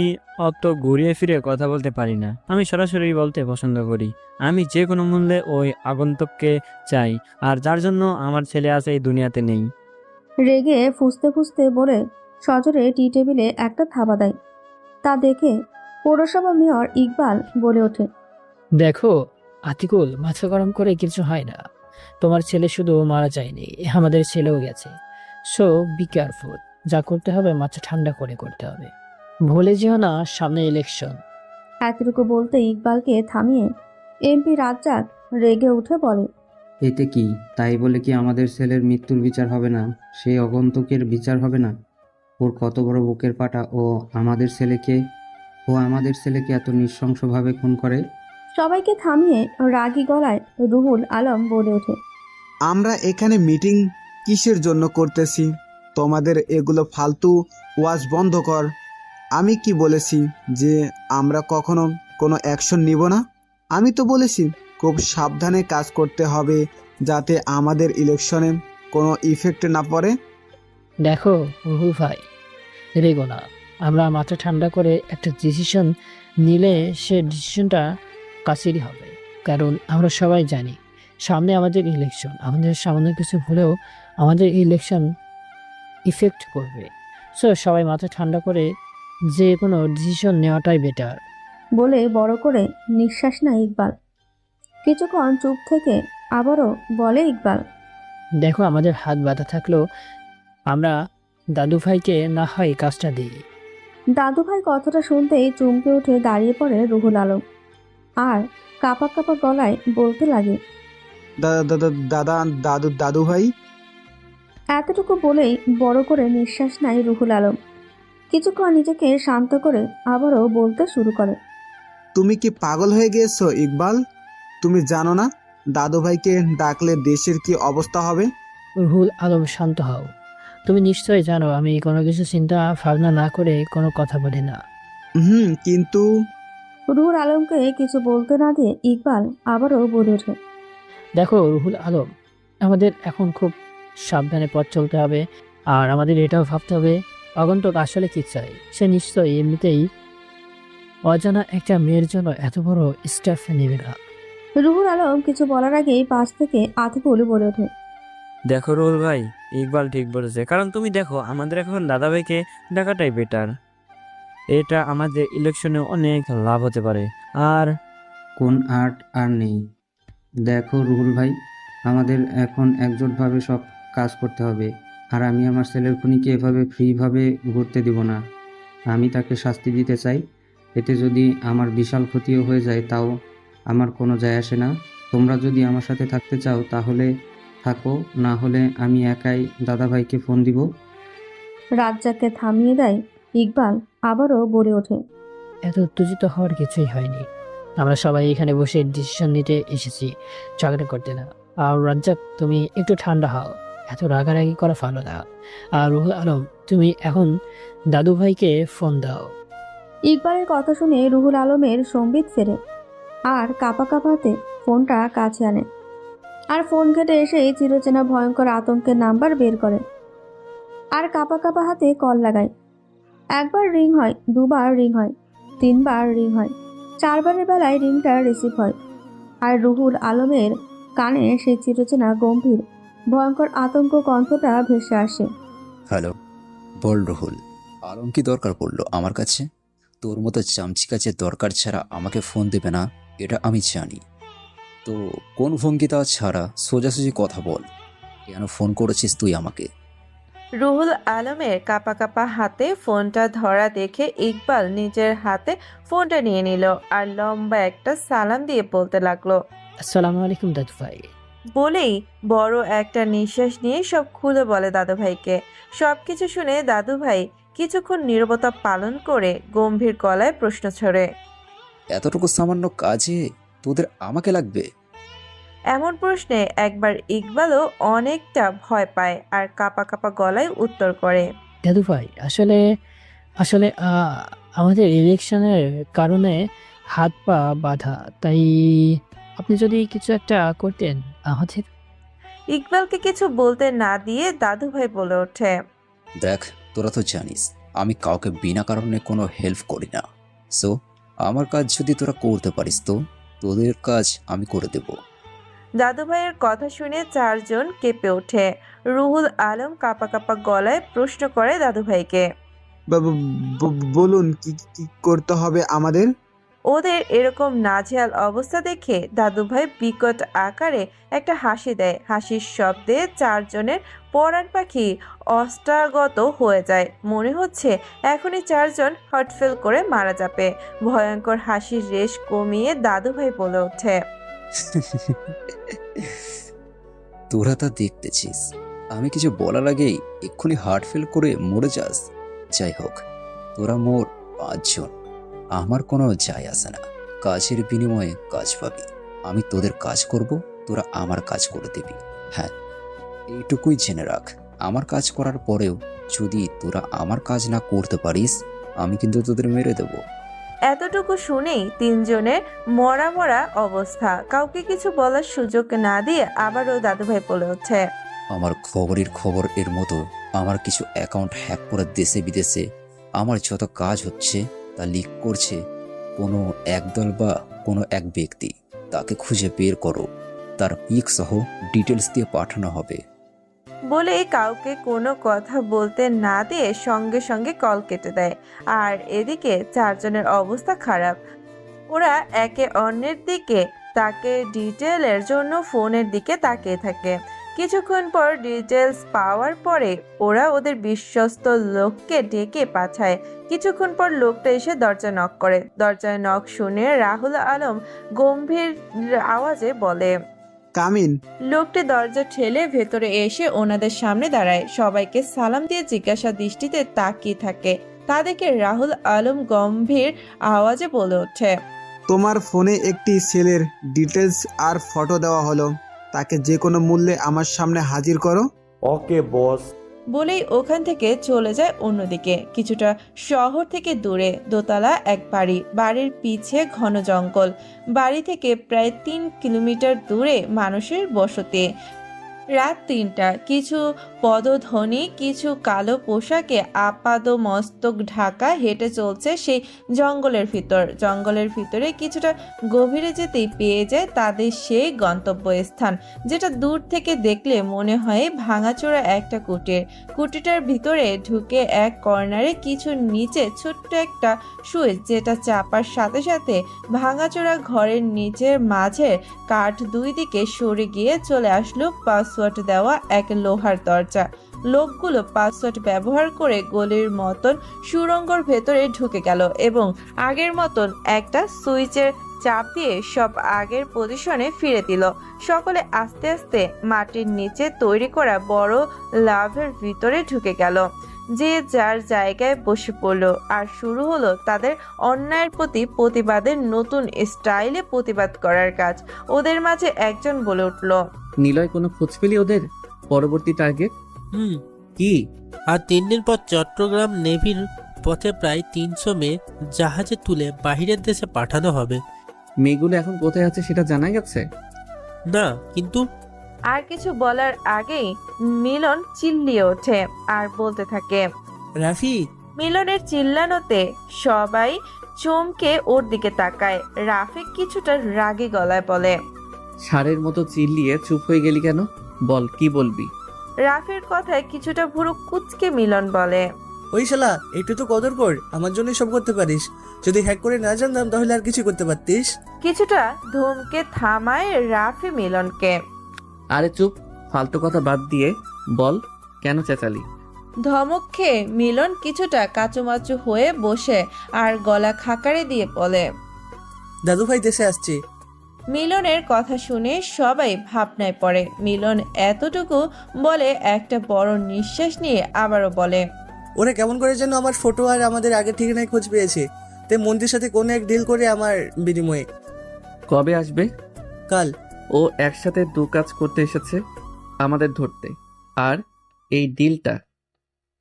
অত ঘুরিয়ে ফিরে কথা বলতে পারি না। আমি সরাসরি বলতে পছন্দ করি। আমি যে কোনো মূল্যে ওই আগন্তুককে চাই, আর যার জন্য আমার ছেলে আছে এই দুনিয়াতে নেই। রেগে ফুঁসতে ফুঁসতে বলে সজোরে টি টেবিলে একটা থাবা দেয়। তা দেখে পৌরসভা মেয়র ইকবাল বলে ওঠে, দেখো আতিকুল, মাথা গরম করে কিছু হয় না। তোমার ছেলে শুধু মারা যায়নি, আমাদের ছেলেও গেছে। So be careful. যা করতে হবে মাথা ঠান্ডা করে করতে হবে। ভুলে যেও না সামনে ইলেকশন। এতটুকু বলতে ইকবালকে থামিয়ে এমপি রাজ্জাক রেগে উঠে বলে, এতে কি? তাই বলে কি আমাদের ছেলের মৃত্যুর বিচার হবে না? সেই আগন্তুকের বিচার হবে না? ওর কত বড় বুকের পাটা! ও আমাদের ছেলেকে এত নৃশংসভাবে খুন করে। সবাইকে থামিয়ে রাগী গলায় রুহুল আলম বলে ওঠে, আমরা এখানে মিটিং কিসের জন্য করতেছি? তোমাদের এগুলো ফালতু ওয়াজ বন্ধ কর। আমি কি বলেছি যে আমরা কখনো কোনো অ্যাকশন নিব না? আমি তো বলেছি খুব সাবধানে কাজ করতে হবে, যাতে আমাদের ইলেকশনে কোনো ইফেক্ট না পড়ে। দেখো রুহুল ভাই, রেগো না। আমরা মাথা ঠান্ডা করে একটা ডিসিশন নিলে সে ডিসিশনটা কাছেরই হবে। কারণ আমরা সবাই জানি সামনে আমাদের ইলেকশন। আমাদের সামান্য কিছু হলেও আমাদের ইলেকশন ইফেক্ট করবে। সো সবাই মাথা ঠান্ডা করে যে কোনো ডিসিশন নেওয়াটাই বেটার। বলে বড় করে নিঃশ্বাস নেয় ইকবাল। কিছুক্ষণ চুপ থেকে আবারও বলে ইকবাল, দেখো আমাদের হাত বাঁধা থাকলেও আমরা দাদু ভাইকে না হয় কাজটা দিই। দাদু ভাই কথাটা শুনতেই চমকে উঠে দাঁড়িয়ে পড়ে রুহুল আলম আর কাপা কাপা গলায় বলতে লাগে, দাদা দাদু ভাই। এতটুকু বলেই বড় করে নিঃশ্বাস নেয় রুহুল আলম। কিছুক্ষণ নিজেকে শান্ত করে আবারও বলতে শুরু করে, তুমি কি পাগল হয়ে গিয়েছো ইকবাল? তুমি জানো না দাদু ভাইকে ডাকলে দেশের কি অবস্থা হবে? রুহুল আলম, শান্ত হও। তুমি নিশ্চয়ই জানো আমি কোনো কিছু চিন্তা ভাবনা না করে কোনো কথা বলি না। কিন্তু রুহুল আলমকে কিছু বলতে না দিয়ে ইকবাল আবারও বলে ওঠে, দেখো রুহুল আলম, আমাদের এখন খুব সাবধানে পথ চলতে হবে। আর আমাদের এটাও ভাবতে হবে আগন্তুক আসলে কি চাই। সে নিশ্চয়ই এমনিতেই অজানা একটা মেয়ের জন্য এত বড় স্টেপ নেবে না। রুহুল আলম কিছু বলার আগেই পাশ থেকে আতিফুল বলে ওঠে, দেখো রোল ভাই, ইকবাল ঠিক বলেছে। কারণ তুমি দেখো, আমাদের এখন দাদাভাইকে ডাকাটাই বেটার। এটা আমাদের ইলেকশনে অনেক লাভ হতে পারে। আর কোন আর্ট আর নেই। দেখো রুহুল ভাই, আমাদের এখন একজোটভাবে সব কাজ করতে হবে। আর আমি আমার ছেলের খুনিকে এভাবে ফ্রিভাবে ঘুরতে দিব না। আমি তাকে শাস্তি দিতে চাই। এতে যদি আমার বিশাল ক্ষতিও হয়ে যায় তাও আমার কোনো যায় আসে না। তোমরা যদি আমার সাথে থাকতে চাও তাহলে থাকো, না হলে আমি একাই দাদাভাইকে ফোন দিব। রাজ্জাককে থামিয়ে দেয় ইকবাল আবারও বলে ওঠে, এত উত্তেজিত হওয়ার কিছুই হয়নি। আমরা সবাই এখানে বসে ডিসিশন নিতে এসেছি, ঝগড়া করতে না। আর রাজ্জাক, তুমি একটু ঠান্ডা হও, এত রাগারাগি করা ভালো না। আর রুহুল আলম, তুমি এখন দাদু ভাইকে ফোন দাও। ইকবালের কথা শুনে রুহুল আলমের সম্বিত ফেরে আর কাপা কাপাতে ফোনটা কাছে আনে আর ফোন ঘেটে এসেই চিরচেনা ভয়ঙ্কর আতঙ্কের নাম্বার বের করে আর কাপা কাপা হাতে কল লাগায়। একবার রিং হয়, দুবার রিং হয়, তিনবার রিং হয়, চারবারের বেলায় রিংটা রিসিভ হয় আর রুহুল আলমের কানে সেই চিরচেনা গম্ভীর ভয়ঙ্কর আতঙ্ক কণ্ঠটা ভেসে আসে। হ্যালো, বল রুহুল আলম, কি দরকার পড়লো আমার কাছে? তোর মতো চামচি কাছে দরকার ছাড়া আমাকে ফোন দেবে না, এটা আমি জানি। তো কোন ভঙ্গিতা ছাড়া সোজাসুজি কথা বল, কেন ফোন করেছিস তুই আমাকে? রুহুল আলমের কাপা কাপা হাতে ফোনটা ধরা দেখে ইকবাল নিজের হাতে ফোনটা নিয়ে নিল আর লম্বা একটা সালাম দিয়ে বলতে লাগলো, আসসালামু আলাইকুম দাদু ভাই। বলেই বড় একটা নিঃশ্বাস নিয়ে সব খুলে বলে দাদুভাইকে। সবকিছু শুনে দাদুভাই কিছুক্ষণ নীরবতা পালন করে গম্ভীর গলায় প্রশ্ন ছড়ে, এতটুকু সামান্য কাজে তোদের আমাকে লাগবে? এমন প্রশ্নে একবার ইকবালও অনেকটা ভয় পায় আর কাপা কাপা গলায় উত্তর করে, দাদু ভাই, আসলে আসলে আমাদের ইলেকশনের কারণে হাত পা বাঁধা, তাই আপনি যদি কিছু একটা করতেন আমাদের। ইকবালকে কিছু বলতে না দিয়ে দাদুভাই বলে ওঠে, দেখ, তোরা তো জানিস আমি কাউকে বিনা কারণে কোনো হেল্প করি না। সো আমার কাজ যদি তোরা করতে পারিস তো তোদের কাজ আমি করে দেব। দাদুভাইয়ের কথা শুনে চারজন কেঁপে ওঠে। রুহুল আলম কাপা কাপা গলায় প্রশ্ন করে দাদুভাইকে, বলুন কি কি করতে হবে আমাদের? ওদের এরকম নাজেহাল অবস্থা দেখে দাদুভাই বিকট আকারে একটা হাসি দেয়। হাসির শব্দে চারজনের পরাণ পাখি অষ্টাগত হয়ে যায়। মনে হচ্ছে এখনই চারজন হটফেল করে মারা যাবে। ভয়ঙ্কর হাসির রেশ কমিয়ে দাদুভাই বলে ওঠে, তোরা তা দেখতেছিস, আমি কিছু বলার আগেই এক্ষুনি হার্ট ফেল করে মরে যাস। যাই হোক, তোরা মোর 5 জন, আমার কোনো যায় আসে না। কাজের বিনিময়ে কাজ পাবি। আমি তোদের কাজ করব, তোরা আমার কাজ করে দিবি। হ্যাঁ, এইটুকুই জেনে রাখ, আমার কাজ করার পরেও যদি তোরা আমার কাজ না করতে পারিস আমি কিন্তু তোদের মেরে দেব। এতটুকু শুনেই তিনজনের মরা মরা অবস্থা। কাউকে কিছু বলার সুযোগ না দিয়ে আবারও দাদুভাই বলে ওঠে, আমার খবরের খবর এর মতো আমার কিছু অ্যাকাউন্ট হ্যাক করে দেশে বিদেশে আমার যত কাজ হচ্ছে তা লিক করছে কোনো একদল বা কোনো এক ব্যক্তি। তাকে খুঁজে বের করো, তার পিক সহ ডিটেলস দিয়ে পাঠানো হবে। বলে কাউকে কোনো কথা বলতে না দিয়ে সঙ্গে সঙ্গে কল কেটে দেয়। আর এদিকে চারজনের অবস্থা খারাপ। ওরা একে অন্যের দিকে তাকে ডিটেলের জন্য ফোনের দিকে তাকিয়ে থাকে। কিছুক্ষণ পর ডিটেলস পাওয়ার পরে ওরা ওদের বিশ্বস্ত লোককে ডেকে পাঠায়। কিছুক্ষণ পর লোকটা এসে দরজা নক করে। দরজায় নক শুনে রাহুল আলম গম্ভীর আওয়াজে বলে, কামিন। লোকটি দরজা ঠেলে ভেতরে এসে ওনাদের সামনে দাঁড়ায়। সবাইকে সালাম দিয়ে জিজ্ঞাসা দৃষ্টিতে তাকিয়ে থাকে। তা দেখে রাহুল আলম গম্ভীর আওয়াজে বলে ওঠে, তোমার ফোনে একটি ছেলের ডিটেলস আর ফটো দেওয়া হলো, তাকে যে কোনো মূল্যে আমার সামনে হাজির করো। ওকে বস। বলেই ওখান থেকে চলে যায় অন্যদিকে। কিছুটা শহর থেকে দূরে দোতলা এক বাড়ি, বাড়ির পিছে ঘন জঙ্গল। বাড়ি থেকে প্রায় 3 কিলোমিটার দূরে মানুষের বসতি। রাত 3টা। কিছু পদধ্বনি, কিছু কালো পোশাকে আপাদ মস্তক ঢাকা হেঁটে চলছে সেই জঙ্গলের ভিতর। জঙ্গলের ভিতরে কিছুটা গভীরে যেতেই পেয়ে যায় তাদের সেই গন্তব্যস্থান, যেটা দূর থেকে দেখলে মনে হয় ভাঙাচোরা একটা কুটির। কুটিরটার ভিতরে ঢুকে এক কর্নারে কিছু নিচে ছোট্ট একটা সুইচ, যেটা চাপার সাথে সাথে ভাঙাচোরা ঘরের নিচের মাঝের কাঠ 2 দিকে সরে গিয়ে চলে আসলো পাসওয়ার্ড দেওয়া এক লোহার দরজা। লোকগুলো পাসওয়ার্ড ব্যবহার করে গলির মতন সুড়ঙ্গর ভেতরে ঢুকে গেল এবং আগের মতন একটা সুইচের চাপ দিয়ে সব আগের পজিশনে ফিরে দিল। সকলে আস্তে আস্তে মাটির নিচে তৈরি করা বড় লাভের ভিতরে ঢুকে গেল। যে যার জায়গায় বসে পড়ল আর শুরু হলো তাদের অন্যায়ের প্রতি প্রতিবাদের নতুন স্টাইলে প্রতিবাদ করার কাজ। ওদের মাঝে একজন বলে উঠল, নিলয় কোনো খোঁজ পেলি ওদের পরবর্তী টার্গেট? কি? আর 3 দিন পর চট্টগ্রাম নেভির পথে প্রায় 300 মেয়ে জাহাজে তুলে বাহিরের দেশে পাঠানো হবে। মেয়েগুলো এখন কোথায় আছে সেটা জানা গেছে? না, কিন্তু আর কিছু বলার আগেই মিলন চিল্লিয়ে ওঠে আর বলতে থাকে, রাফি। মিলনের চিল্লানোতে সবাই চমকে ওর দিকে তাকায়। রাফি কিছুটা রাগী গলায় বলে, ষাঁড়ের মতো চিল্লিয়ে চুপ হয়ে গেলি কেন? বল, কি বলবি? রাফির কথায় কিছুটা ভুরু কুচকে মিলন বলে, ওই শালা, একটু তো কদর কর, আমার জন্য সব করতে পারিস। যদি হ্যাক করে না জানতাম তাহলে আর কিছু করতে পারতিস। কিছুটা ধমকে থামায় রাফি মিলনকে। আরে চুপ, ফালতু কথা বাদ দিয়ে বল কেন চেঁচালি? ধমক খেয়ে মিলন কিছুটা কাচুমাচু হয়ে বসে আর গলা খাকারে দিয়ে বলে, দাদু ভাই দেশে আসছে। মিলনের কথা শুনে সবাই ভাবনায় পড়ে। মিলন এতটুকু বলে একটা বড় নিঃশ্বাস নিয়ে আবারও বলে, ওরা কেমন করে যেন আমার ফটো আর আমাদের আগের ঠিকানায় খোঁজ পেয়েছে। তাই মন্দির সাথে কোনো এক ডিল করে আমার বিনিময়ে। কবে আসবে? কাল। ও একসাথে 2 কাজ করতে এসেছে, আমাদের ধরতে আর এই ডিলটা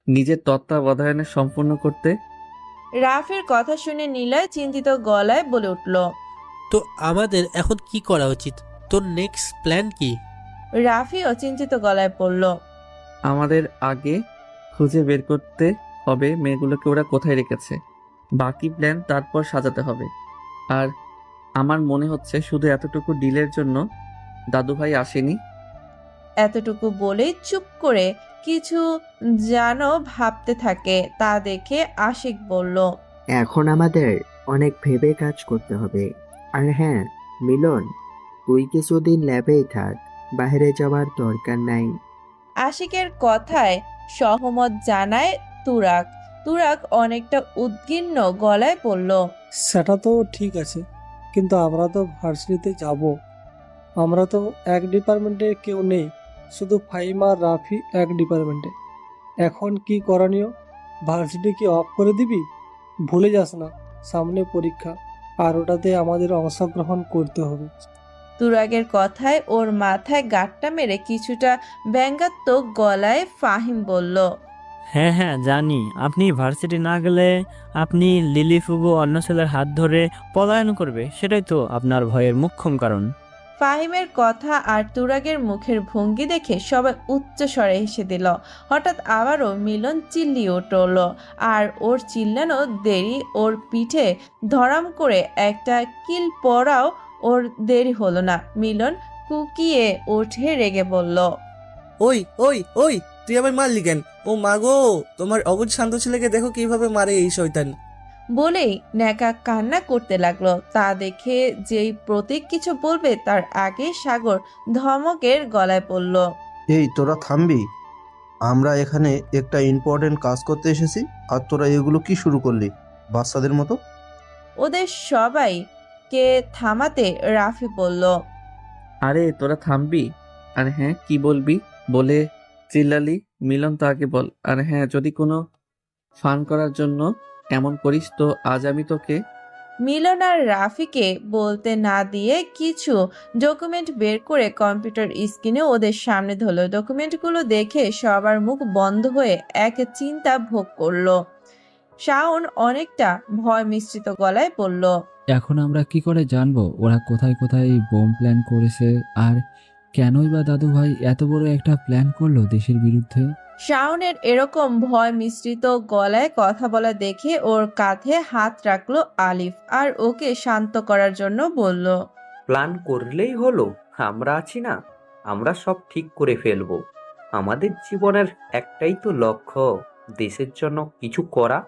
নিজের তত্ত্বাবধানে সম্পূর্ণ করতে। রাফির কথা শুনে নিলয় চিন্তিত গলায় বলে উঠল, তো আমাদের এখন কি করা উচিত? তোর নেক্সট প্ল্যান কি? রাফিও চিন্তিত গলায় বলল, আমাদের আগে খুঁজে বের করতে হবে মেয়েগুলোকে ওরা কোথায় রেখেছে। বাকি প্ল্যান তারপর সাজাতে হবে। আর আমার মনে হচ্ছে শুধু এতটুকু ডিলের জন্য দাদুভাই আসেনি। এতটুকু বলেই চুপ করে কিছু যেন ভাবতে থাকে। তা দেখে আশিক বলল, এখন আমাদের অনেক ভেবে কাজ করতে হবে। আর হ্যাঁ মিলন, তুই কিছুদিন ল্যাবেই থাক, বাইরে যাওয়ার দরকার নাই। আশিকের কথায় সহমত জানায় তুরাক। তুরাক অনেকটা উদ্বিগ্ন গলায় বলল, সেটা তো ঠিক আছে, কিন্তু আমরা তো ভার্সিটিতে যাব। আমরা তো এক ডিপার্টমেন্টে কেউ নেই, শুধু ফাইম আর রাফি এক ডিপার্টমেন্টে। এখন কি করণীয়? ভার্সিটি কি অফ করে দিবি? ভুলে যাস না, সামনে পরীক্ষা, আর ওটাতে আমাদের অংশগ্রহণ করতে হবে। তুরাগের কথায় ওর মাথায় গাঁটটা মেরে কিছুটা ব্যঙ্গাত্মক গলায় ফাহিম বলল, হ্যাঁ হ্যাঁ জানি, আপনি ভার্সিটি না গেলে আপনি লিলি ফুবু অন্য ছেলের হাত ধরে পলায়ন করবে, সেটাই তো আপনার ভয়ের মুখ্যম কারণ। ফাহিমের কথা আর তুরাগের মুখের ভঙ্গি দেখে সবাই উচ্চ স্বরে হেসে দিল। হঠাৎ আবারও মিলন চিল্লিয়ে উঠল আর ওর চিল্লানো দেরি ওর পিঠে ধরাম করে একটা কিল পড়াও ওর দেরি হলো না। মিলন কুকিয়ে উঠে রেগে বলল, ওই ওই ওই, তুই আবার মারলি কেন? ও মাগো, তোমার অবুঝ শান্ত ছেলেকে দেখো কিভাবে মারে এই শয়তান। বলেই ন্যাকা কান্না করতে লাগলো। তা দেখে যেই প্রতীক কিছু বলবে তার আগে সাগর ধমকের গলায় পড়ল, এই তোরা থামবি, আমরা এখানে একটা ইম্পর্টেন্ট কাজ করতে এসেছি আর তোরা এগুলো কি শুরু করলি বাচ্চাদের মতো? ওদের সবাইকে থামাতে রাফি বলল, আরে তোরা থামবি? আর হ্যাঁ কি বলবি বলে চিল্লালি? মিলন তো আগে বল। আর হ্যাঁ যদি কোনো ফান করার জন্য এমন করিস তো আজ আমি তোকে। মিলন আর রাফিকে বলতে না দিয়ে কিছু ডকুমেন্ট বের করে কম্পিউটার স্ক্রিনে ওদের সামনে ধরলো। ডকুমেন্টগুলো দেখে সবার মুখ বন্ধ হয়ে এক চিন্তা ভোগ করলো। শাওন অনেকটা ভয় মিশ্রিত গলায় বলল, এখন আমরা কি করে জানবো ওরা কোথায় কোথায় বোম প্ল্যান করেছে, আর কেনই বা দাদু ভাই এত বড় একটা প্ল্যান করলো দেশের বিরুদ্ধে? শাওনের এরকম ভয় মিশ্রিত গলায় কথা বলা দেখে ওর কাঁধে হাত রাখলো আলিফ আর ওকে শান্ত করার জন্য বলল, প্ল্যান করলেই হলো, আমরা আছি না, আমরা সব ঠিক করে ফেলবো। আমাদের জীবনের একটাই তো লক্ষ্য, দেশের জন্য কিছু করা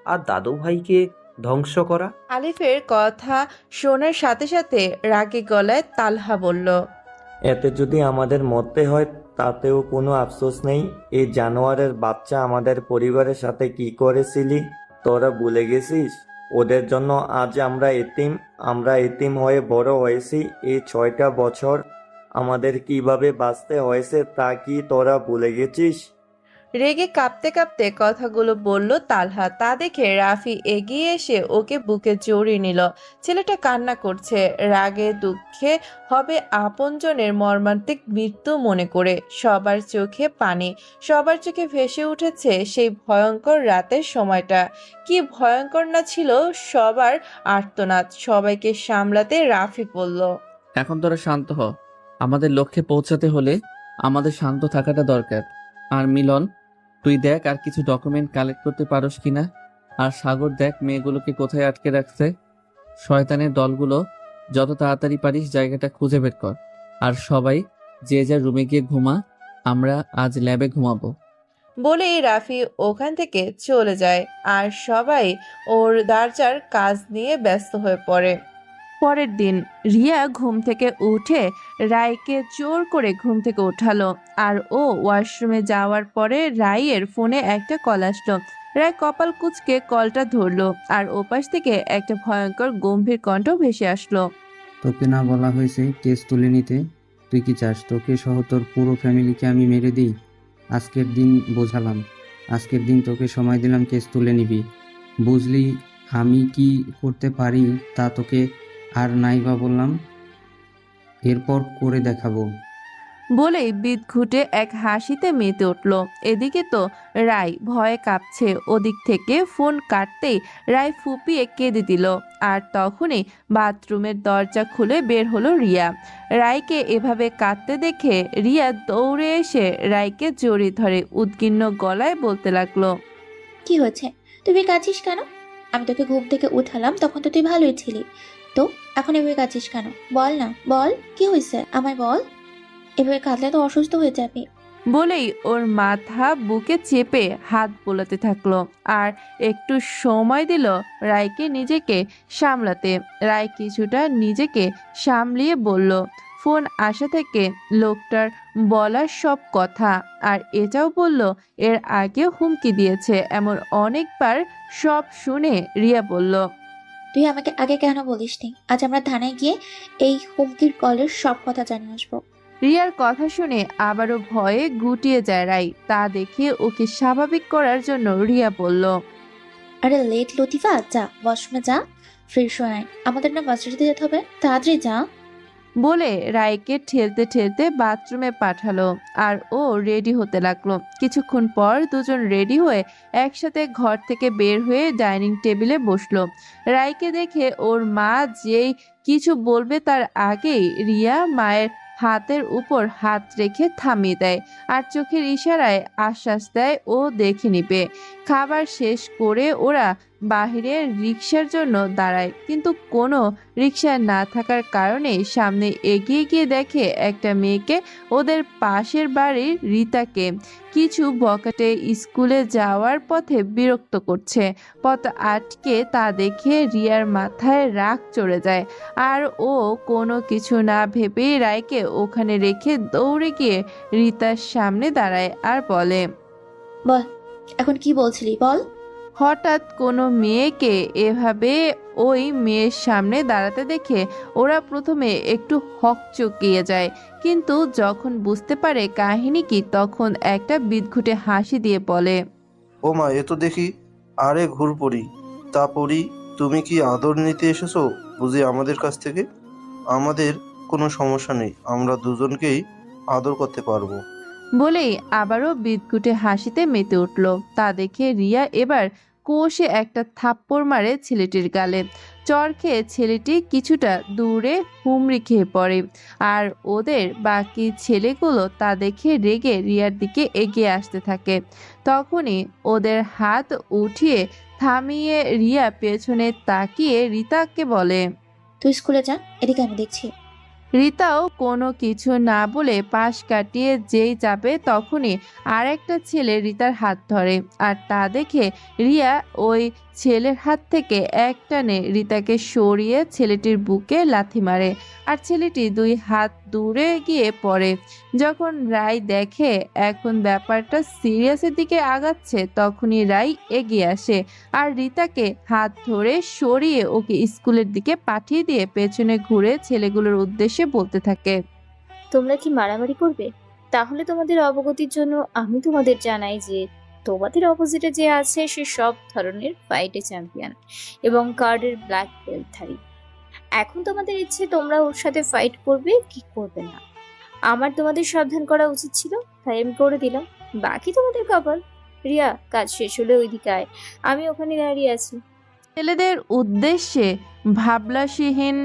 আর দাদু ভাইকে ধ্বংস করা। আলিফের কথা শোনার সাথে সাথে রাগে গলায় তালহা বলল, এতে যদি আমাদের মরতে হয় তাতেও কোনো আফসোস নেই। এই জানোয়ারের বাচ্চা আমাদের পরিবারের সাথে কি করেছিলি তোরা ভুলে গেছিস? ওদের জন্য আজ আমরা এতিম হয়ে বড় হয়েছি। এই 6টা বছর আমাদের কিভাবে বাঁচতে হয়েছে তা কি তোরা ভুলে গেছিস? রেগে কাঁপতে কাঁপতে কথাগুলো বলল তালহা। তা দেখে রাফি এগিয়ে এসে ওকে বুকে জড়িয়ে নিল। ছেলেটা কান্না করছে, রাগে দুঃখে হবে আপনজনের মর্মান্তিক মৃত্যু মনে করে। সবার চোখে পানি, সবার চোখে ভেসে উঠেছে সেই ভয়ঙ্কর রাতের সময়টা। কি ভয়ঙ্কর না ছিল সবার আর্তনাদ। সবাইকে সামলাতে রাফি বলল, এখন তোরা শান্ত হ। আমাদের লক্ষ্যে পৌঁছাতে হলে আমাদের শান্ত থাকাটা দরকার। আর মিলন, তুই দেখ আর কিছু ডকুমেন্ট কালেক্ট করতে পারোস কিনা। আর সাগর দেখ মেয়েগুলোকে কোথায় আটকে রাখছে। শয়তানের দলগুলো যত তাড়াতাড়ি পারিস জায়গাটা খুঁজে বের কর। আর সবাই যে যার রুমে গিয়ে ঘুমা, আমরা আজ ল্যাবে ঘুমাবো। বলেই রাফি ওখান থেকে চলে যায় আর সবাই ওর দারজার কাজ নিয়ে ব্যস্ত হয়ে পড়ে। পরের দিন রিয়া ঘুম থেকে উঠে রায়কে জোর করে ঘুম থেকে ওঠালো আর ও ওয়াশরুমে যাওয়ার পরে রায়ের ফোনে একটা কল আসলো। রায় কপাল কুঁচকে কলটা ধরলো আর ওপাশ থেকে একটা ভয়ঙ্কর গম্ভীর কণ্ঠ ভেসে আসলো, তোকে না বলা হয়েছে কেস তুলে নিতে? তুই কি চাস তোকে সহ তোর পুরো ফ্যামিলিকে আমি মেরে দিই? আজকের দিন বোঝালাম, আজকের দিন তোকে সময় দিলাম, কেস তুলে নিবি। বুঝলি আমি কি করতে পারি তা তোকে আর নাই বা বললাম, এরপর করে দেখাবো। বলেই বিদঘুটে এক হাসিতে মেতে উঠল। এদিকে তো রায় ভয়ে কাঁপছে। ওদিক থেকে ফোন কাটতেই রায় ফুপিয়ে কেঁদে দিল। আর তখনই বাথরুমের দরজা খুলে বের হলো রিয়া। রায়কে এভাবে কাঁদতে দেখে রিয়া দৌড়ে এসে রায়কে জড়িয়ে ধরে উদ্বিগ্ন গলায় বলতে লাগলো, কি হয়েছে? তুই কাঁদছিস কেন? আমি তোকে ঘুম থেকে উঠালাম তখন তো তুই ভালোই ছিলি, তো এখন এভাবে কাঁদছিস কেন? বল না, বল কি হয়েছে আমায় বল। এভাবে কাঁদলে তো অসুস্থ হয়ে যাবি। বলেই ওর মাথা বুকে চেপে হাত বোলাতে থাকলো আর একটু সময় দিল রায়কে নিজেকে সামলাতে। রায় কিছুটা নিজেকে সামলিয়ে বলল, ফোন আসা থেকে লোকটার বলার সব কথা, আর এটাও বলল এর আগেও হুমকি দিয়েছে এমন অনেকবার। সব শুনে রিয়া বলল, তুই আমাকে আগে কেন বলিসনি? আজ আমরা থানায় গিয়ে এই হুমকির কলের সব কথা জানিয়ে আসবো। রিয়ার কথা শুনে আবারও ভয়ে গুটিয়ে যায় রাই। তা দেখে ওকে স্বাভাবিক করার জন্য রিয়া বলল, আরে লেট লতিফা, যা ওয়াশরুমে যা, ফ্রেশ হয়ে আয়, আমাদের না ভার্সিটিতে যেতে হবে, তাড়াতাড়ি যা। বলে রায়কে ঠেলতে ঠেলতে বাথরুমে পাঠালো আর ও রেডি হতে লাগলো। কিছুক্ষণ পর দুজন রেডি হয়ে একসাথে ঘর থেকে বের হয়ে ডাইনিং টেবিলে বসলো। রায়কে দেখে ওর মা যেই কিছু বলবে তার আগেই রিয়া মায়ের হাতের উপর হাত রেখে থামিয়ে দেয় আর চোখের ইশারায় আশ্বাস দেয় ও দেখে নিবে। খাবার শেষ করে ওরা বাইরে রিক্সার জন্য দাঁড়ায়, কিন্তু কোনো রিক্সা না থাকার কারণে সামনে এগিয়ে গিয়ে দেখে একটা মেয়েকে, ওদের পাশের বাড়ির রিতাকে, কিছু বকাটে স্কুলে যাওয়ার পথে বিরক্ত করছে। পথ আটকে তা দেখে রিয়ার মাথায় রাগ চড়ে যায়, আর ও কোনো কিছু না ভেবেই রায়কে ওখানে রেখে দৌড়ে গিয়ে রিতার সামনে দাঁড়ায় আর বলে, বল এখন কি বলছিলি বল। হঠাৎ কোনো মেয়েকে এভাবে ওই মেয়ের সামনে দাঁড়াতে দেখে ওরা প্রথমে একটু হকচকিয়ে যায়, কিন্তু যখন বুঝতে পারে কাহিনী কি তখন একটা বিদঘুটে হাসি দিয়ে বলে, ও মা, এ তো দেখি আরে ঘুরপড়ি। তা পড়ি, তুমি কি আদর নিতে এসেছো বুঝি আমাদের কাছ থেকে? আমাদের কোনো সমস্যা নেই, আমরা দুজনকেই আদর করতে পারবো। বলেই আবারও বিদঘুটে হাসিতে মেতে উঠল। তা দেখে রিয়া এবার কষে একটা থাপ্পড় মারে ছেলেটির গালে। চর খেয়ে ছেলেটি কিছুটা দূরে হুমড়ি খেয়ে পড়ে, আর ওদের বাকি ছেলেগুলো তা দেখে রেগে রিয়ার দিকে এগিয়ে আসতে থাকে। তখনই ওদের হাত উঠিয়ে থামিয়ে রিয়া পেছনে তাকিয়ে রিতাকে বলে, তুই স্কুলে যা, এদিকে আমি দেখছি। রিতাও কোনো কিছু না বলে পাশ কাটিয়ে যেই যাবে তখনই আরেকটা ছেলে রিতার হাত ধরে, আর তা দেখে রিয়া ওই ছেলের হাত থেকে এক টানে রিতাকে সরিয়ে ছেলেটির বুকে লাথি মারে, আর ছেলেটি দুই হাত দূরে গিয়ে পড়ে। যখন রাই দেখে এখন ব্যাপারটা সিরিয়াসের দিকে আগাচ্ছে তখনই রাই এগিয়ে আসে আর রিতাকে হাত ধরে সরিয়ে ওকে স্কুলের দিকে পাঠিয়ে দিয়ে পেছনে ঘুরে ছেলেগুলোর উদ্দেশ্যে বলতে থাকে, তোমরা কি মারামারি করবে? তাহলে তোমাদের অবগতির জন্য আমি তোমাদের জানাই যে তোমাদের অপোজিটে যে আছে সে সব ধরনের ফাইটে চ্যাম্পিয়ন এবং কার্ডের ব্ল্যাক বেল্টধারী। এখন তোমাদের ইচ্ছে তোমরা ওর সাথে ফাইট করবে কি করবে না। আমার তোমাদের সাবধান করা উচিত ছিল, তাই আমি করে দিলাম, বাকি তোমাদের কপাল। রিয়া, কাজ শেষ হলে ওইদিকে আয়, আমি ওখানে দাঁড়িয়ে আছি। ছেলেদের উদ্দেশ্যে ভাবনাসীহীন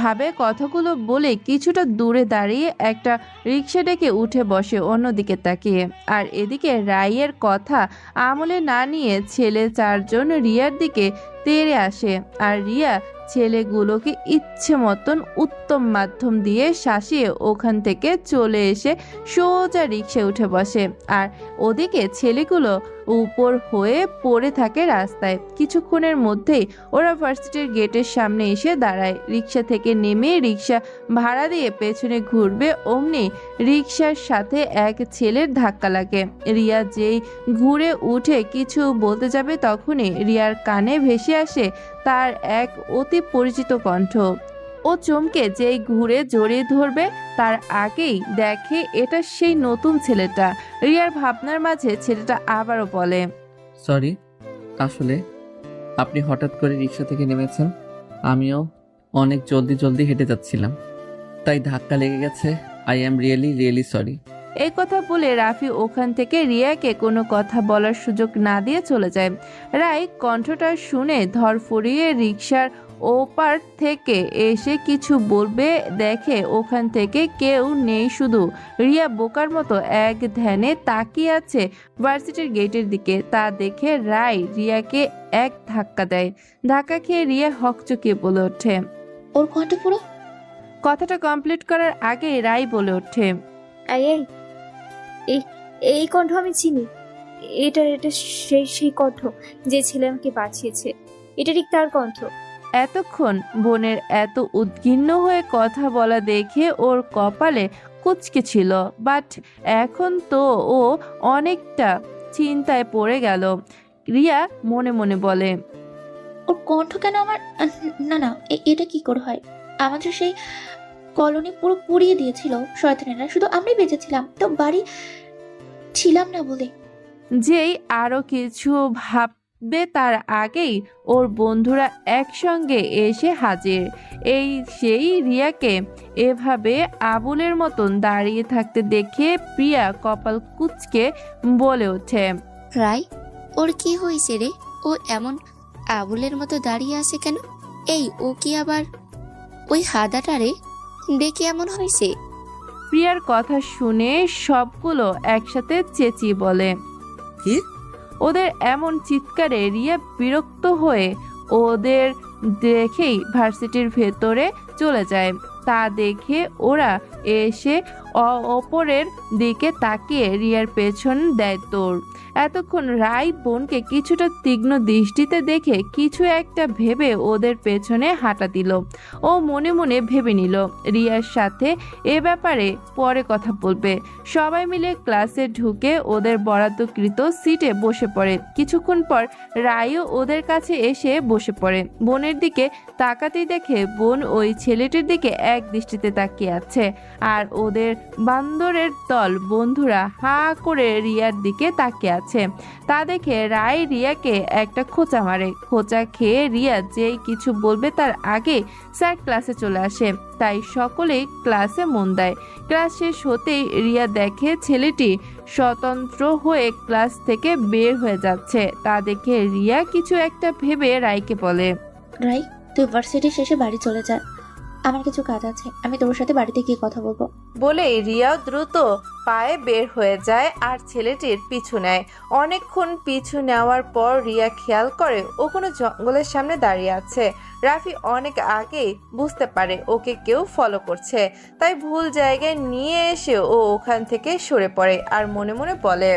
ভাবে কথাগুলো বলে কিছুটা দূরে দাঁড়িয়ে একটা রিক্সা ডেকে উঠে বসে অন্যদিকে তাকিয়ে। আর এদিকে রাইয়ের কথা আমলে না নিয়ে ছেলে চারজন রিয়ার দিকে তেড়ে আসে, আর রিয়া ছেলেগুলোকে ইচ্ছে মতন উত্তম মাধ্যম দিয়ে শাসিয়ে ওখান থেকে চলে এসে সোজা রিক্সায় উঠে বসে, আর ওদিকে ছেলেগুলো উপর হয়ে পড়ে থাকে রাস্তায়। কিছুক্ষণের মধ্যেই ওরা ভার্সিটির গেটের সামনে এসে দাঁড়ায়। রিক্সা থেকে নেমে রিক্সা ভাড়া দিয়ে পেছনে ঘুরবে অমনি রিক্সার সাথে এক ছেলের ধাক্কা লাগে। রিয়া যেই ঘুরে উঠে কিছু বলতে যাবে তখনই রিয়ার কানে ভেসে আসে তার এক অতি পরিচিত কণ্ঠ। ও চমকে যেই ঘুরে জড়িয়ে ধরবে তার আগেই দেখে এটা সেই নতুন ছেলেটা। রিয়ার ভাবনার মাঝে ছেলেটা আবারও বলে, সরি, আসলে আপনি হঠাৎ করে রিক্সা থেকে নেমেছেন, আমিও অনেক জলদি হেঁটে যাচ্ছিলাম, তাই ধাক্কা লেগে গেছে। I am really sorry. এই কথা বলে রাফি ওখান থেকে রিয়াকে কোনো কথা বলার সুযোগ না দিয়ে চলে যায়। রাই কণ্ঠটা শুনে ধরফড়িয়ে রিক্সার ওপার থেকে এসে কিছু বলবে দেখে ওখান থেকে কেউ নেই, শুধু রিয়া বোকার মতো এক ধ্যানে তাকিয়ে আছে ভার্সিটির গেটের দিকে। তা দেখে রাই রিয়াকে এক ধাক্কা দেয়। ধাক্কা খেয়ে রিয়া হকচকিয়ে বলে ওঠে, ওর কণ্ঠ পুরো। কথাটা কমপ্লিট করার আগে রাই বলে ওঠে, এই কণ্ঠ আমি চিনি, এটা সেই কণ্ঠ যে ছেলে আমাকে বাঁচিয়েছে, এটা ঠিক তার কণ্ঠ। এতক্ষণ বোনের এত উদ্বিগ্ন হয়ে কথা বলা দেখে ওর কপালে কুঁচকে ছিল, বাট এখন তো ও অনেকটা চিন্তায় পড়ে গেল। রিয়া মনে মনে বলে, ওর কণ্ঠ কেন আমার, না এটা কি করে হয়? আমাদের সেই কলোনি পুরো পুড়িয়ে দিয়েছিল শয়তানেরা, শুধু আমরাই বেঁচেছিলাম তো বাড়ি ছিলাম না বলে। যেই আরো কিছু ভাববে তার আগেই ওর বন্ধুরা একসঙ্গে এসে হাজির। সেই রিয়াকে এভাবে আবুলের মতন দাঁড়িয়ে থাকতে দেখে প্রিয়া কপাল কুঁচকে বলে ওঠে, রাই, ওর কি হয়েছে রে? ও এমন আবুলের মতো দাঁড়িয়ে আছে কেন? এই ও কি আবার ওই হাদাটারে দেখে এমন হয়েছে? প্রিয়ার কথা শুনে সবগুলো একসাথে চেঁচিয়ে বলে, কি? ওদের এমন চিৎকারে রিয়া বিরক্ত হয়ে ওদের দেখেই ভার্সিটির ভেতরে চলে যায়। তা দেখে ওরা এসে অপরের দিকে তাকিয়ে রিয়ার পেছন দেয় দৌড়। এতক্ষণ রাই বোনকে কিছুটা তীক্ষ্ণ দৃষ্টিতে দেখে কিছু একটা ভেবে ওদের পেছনে হাঁটা দিল। ও মনে মনে ভেবে নিল রিয়ার সাথে এ ব্যাপারে পরে কথা বলবে। সবাই মিলে ক্লাসে ঢুকে ওদের বরাদ্দকৃত সিটে বসে পড়ে। কিছুক্ষণ পর রাইও ওদের কাছে এসে বসে পড়ে। বোনের দিকে তাকাতেই দেখে বোন ওই ছেলেটির দিকে এক দৃষ্টিতে তাকিয়ে আছে, আর ওদের বান্দরের দল বন্ধুরা হা করে রিয়ার দিকে তাকিয়ে আছে। তা দেখে রাই রিয়াকে একটা খোঁচা মারে। খোঁচা খেয়ে রিয়া যেই কিছু বলবে তার আগে স্যার ক্লাসে চলে আসে, তাই সকলেই ক্লাসে মন দেয়। ক্লাস শেষ হতেই রিয়া দেখে ছেলেটি স্বতন্ত্র হয়ে ক্লাস থেকে বের হয়ে যাচ্ছে। তা দেখে রিয়া কিছু একটা ভেবে রাইকে বলে, রাই, তুই ভার্সিটি শেষে বাড়ি চলে যা, আমার কিছু কাজ আছে, আমি তোর সাথে বাড়িতে গিয়ে কথা বলবো। বলেই রিয়া দ্রুত পায়ে বের হয়ে যায় আর ছেলেটির পিছু নেয়। অনেকক্ষণ পিছু নেওয়ার পর রিয়া খেয়াল করে ও কোনো জঙ্গলের সামনে দাঁড়িয়ে আছে। রাফি অনেক আগেই বুঝতে পারে ওকে কেউ ফলো করছে, তাই ভুল জায়গায় নিয়ে এসে ও ওখান থেকে সরে পড়ে আর মনে মনে বলে,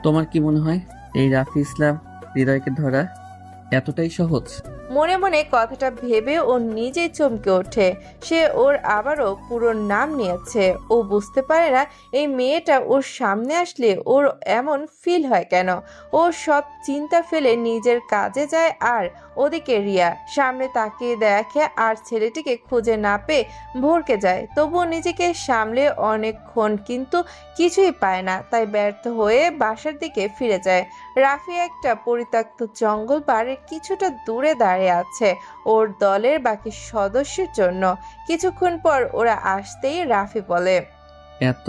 তোমার কি মনে হয় এই রাফি ইসলাম হৃদয়কে ধরা এতটাই সহজ? মনে মনে কথাটা ভেবে ও নিজেই চমকে ওঠে। সে ওর আবারও পুরো নাম নিয়েছে। ও বুঝতে পারে না এই মেয়েটা ওর সামনে আসলে ওর এমন ফিল হয় কেন। ও সব চিন্তা ফেলে নিজের কাজে যায় আর ওদিকে রিয়া সামনে তাকিয়ে দেখে আর ছেলেটিকে খুঁজে না পেয়ে ভরকে যায়। তবুও নিজেকে সামলে অনেকক্ষণ কিন্তু কিছুই পায় না, তাই ব্যর্থ হয়ে বাসার দিকে ফিরে যায়। রাফি একটা পরিত্যক্ত জঙ্গল পাড়ের কিছুটা দূরে দাঁড়িয়ে আছে ওর দলের বাকি সদস্যের জন্য। কিছুক্ষণ পর ওরা আসতেই রাফি বলে, এত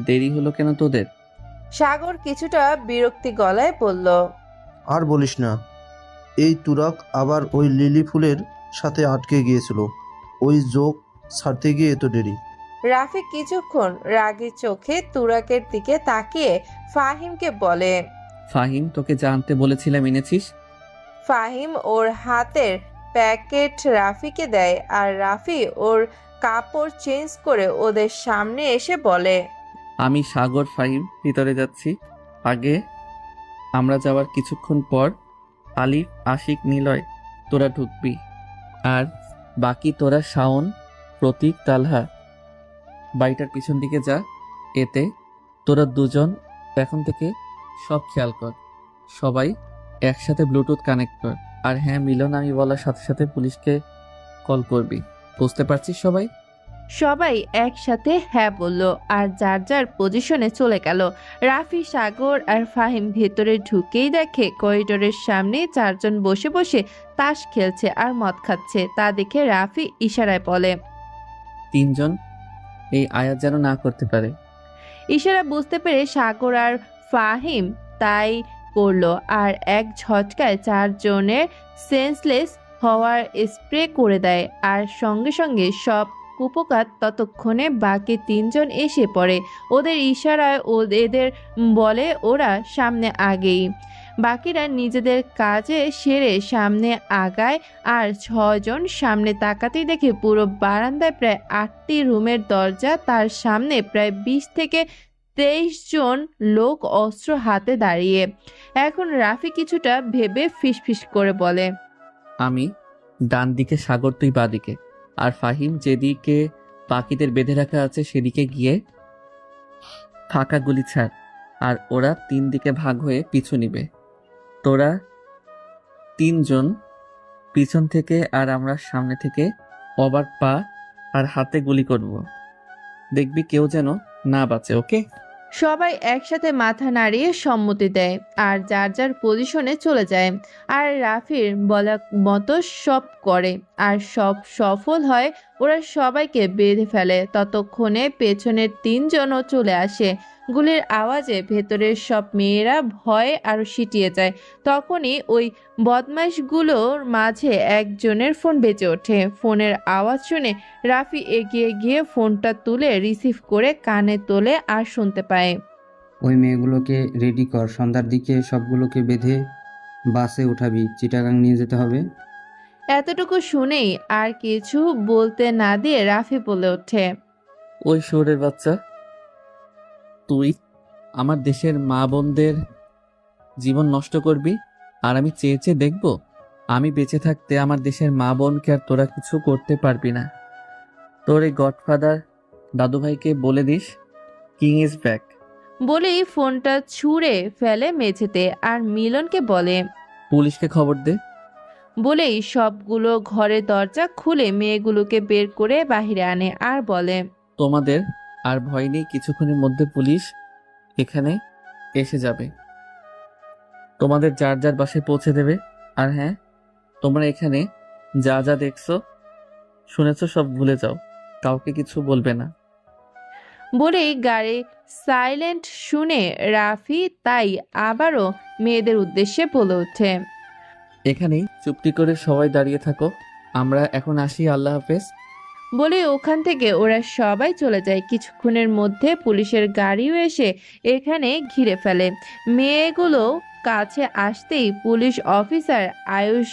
দেরি হলো কেন তোদের? সাগর কিছুটা বিরক্তি গলায় বলল, আর বলিস না, এই তুরাক আবার ওই লিলি ফুলের সাথে আটকে গিয়েছিল, ওই জোক ছাড়তে গিয়ে এত দেরি। রাফি কিছুক্ষণ রাগী চোখে তুরাকের দিকে তাকিয়ে ফাহিমকে বলে, ফাহিম, তোকে জানতে বলেছিলাম, এনেছিস? ফাহিম ওর হাতের প্যাকেট রাফিকে দেয় আর রাফি ওর কাপড় চেঞ্জ করে ওদের সামনে এসে বলে, আমি সাগর ফাহিম ভিতরে যাচ্ছি। আগে আমরা যাওয়ার কিছুক্ষণ পর আলিফ, আশিক, নিলয় তোরা ঢুকবি, আর বাকি তোরা শাওন, প্রতীক, তালহা বাড়িটার পিছন দিকে যা। এতে তোরা দুজন এখন থেকে সব খেয়াল কর। সবাই একসাথে ব্লুটুথ কানেক্ট কর। আর হ্যাঁ মিলন, আমি বলার সাথে সাথে পুলিশকে কল করবি। বুঝতে পারছিস সবাই? সবাই একসাথে হ্যাঁ বলল আর যার যার পজিশনে চলে গেল। রাফি, সাগর আর ফাহিম ভেতরে ঢুকেই দেখে করিডোরের সামনে চারজন বসে বসে তাস খেলছে আর মদ খাচ্ছে। তা দেখে রাফি ইশারায় বলে, তিনজন এই আয়াত যেন না করতে পারে। ইশারা বুঝতে পেরে সাগর আর ফাহিম তাই করলো আর এক ঝটকায় চারজনের সেন্সলেস হওয়ার স্প্রে করে দেয়। আর সঙ্গে সঙ্গে সব কুপকাত ততক্ষণে বাকি তিনজন এসে পড়ে। ওদের ইশারায় এদের বলে ওরা সামনে আগেই। বাকিরা নিজেদের কাজে সেরে সামনে আগায় আর ছজন সামনে তাকাতেই দেখে পুরো বারান্দায় প্রায় 8টি রুমের দরজা, তার সামনে প্রায় 20 থেকে 23 জন লোক অস্ত্র হাতে দাঁড়িয়ে। এখন রাফি কিছুটা ভেবে ফিসফিস করে বলে, আমি ডান দিকে, সাগর তুই বাদিকে, আর ফাহিম যেদিকে বাকিদের বেঁধে রাখা আছে সেদিকে গিয়ে ফাঁকা গুলি ছাড়, আর ওরা 3 দিকে ভাগ হয়ে পিছু নিবে। তোরা 3 জন পিছন থেকে আর আমরা সামনে থেকে অবাক পা আর হাতে গুলি করব। দেখবি কেউ যেন না বাঁচে, ওকে? সবাই একসাথে মাথা নাড়িয়ে সম্মতি দেয় আর যার যার পজিশনে চলে যায়। আর রাফির বলা মতো সব করে আর সব সফল হয়। ওরা সবাইকে বেঁধে ফেলে। ততক্ষণে পেছনের 3 জনও চলে আসে। গুলির আওয়াজে ভেতরের সব মেয়েরা ভয়ে আরো সিটিয়ে যায়। তখনই ওই বদমাইশগুলোর মাঝে একজনের ফোন বেজে ওঠে। ফোনের আওয়াজ শুনে রাফি এগিয়ে গিয়ে ফোনটা তুলে রিসিভ করে কানে তোলে আর শুনতে পায়, ওই মেয়েগুলোকে রেডি কর, সন্ধ্যার দিকে সবগুলোকে বেঁধে বাসে উঠাবি, চিটাগাং নিয়ে যেতে হবে। এতটুকু শুনেই আর কিছু বলতে না দিয়ে রাফি বলে ওঠে, ওই শহরের বাচ্চা, তুই আমার দেশের মা বোনদের জীবন নষ্ট করবি আর আমি চেয়ে চেয়ে দেখব? আমি বেঁচে থাকতে আমার দেশের মা বোনকে আর তোরা কিছু করতে পারবি না। তোর এই গডফাদার দাদুভাইকে বলে দিস কিং ইজ ব্যাক। বলেই ফোনটা ছুঁড়ে ফেলে মেঝেতে আর মিলনকে বলে, পুলিশকে খবর দে। বলেই সবগুলো ঘরের দরজা খুলে মেয়েগুলোকে বের করে বাহিরে আনে আর বলে, তোমাদের আর ভয় নেই, কিছুক্ষণের মধ্যে পুলিশ এখানে এসে যাবে, তোমাদের যার যার বাসায় পৌঁছে দেবে। আর হ্যাঁ, তোমরা এখানে যা যা দেখছো শুনেছো সব ভুলে যাও, কাউকে কিছু বলবে না। বলেই গাড়ি সাইলেন্ট শুনে রাফি তাই আবারও মেয়েদের উদ্দেশ্যে বলে ওঠে, এখানেই চুপটি করে সবাই দাঁড়িয়ে থাকো, আমরা এখন আসি, আল্লাহ হাফেজ। বলে ওখান থেকে ওরা সবাই চলে যায়। কিছুক্ষণের মধ্যে পুলিশের গাড়িও এসে এখানে ঘিরে ফেলে। মেয়েগুলো কাছে আসতেই পুলিশ অফিসার আয়ুষ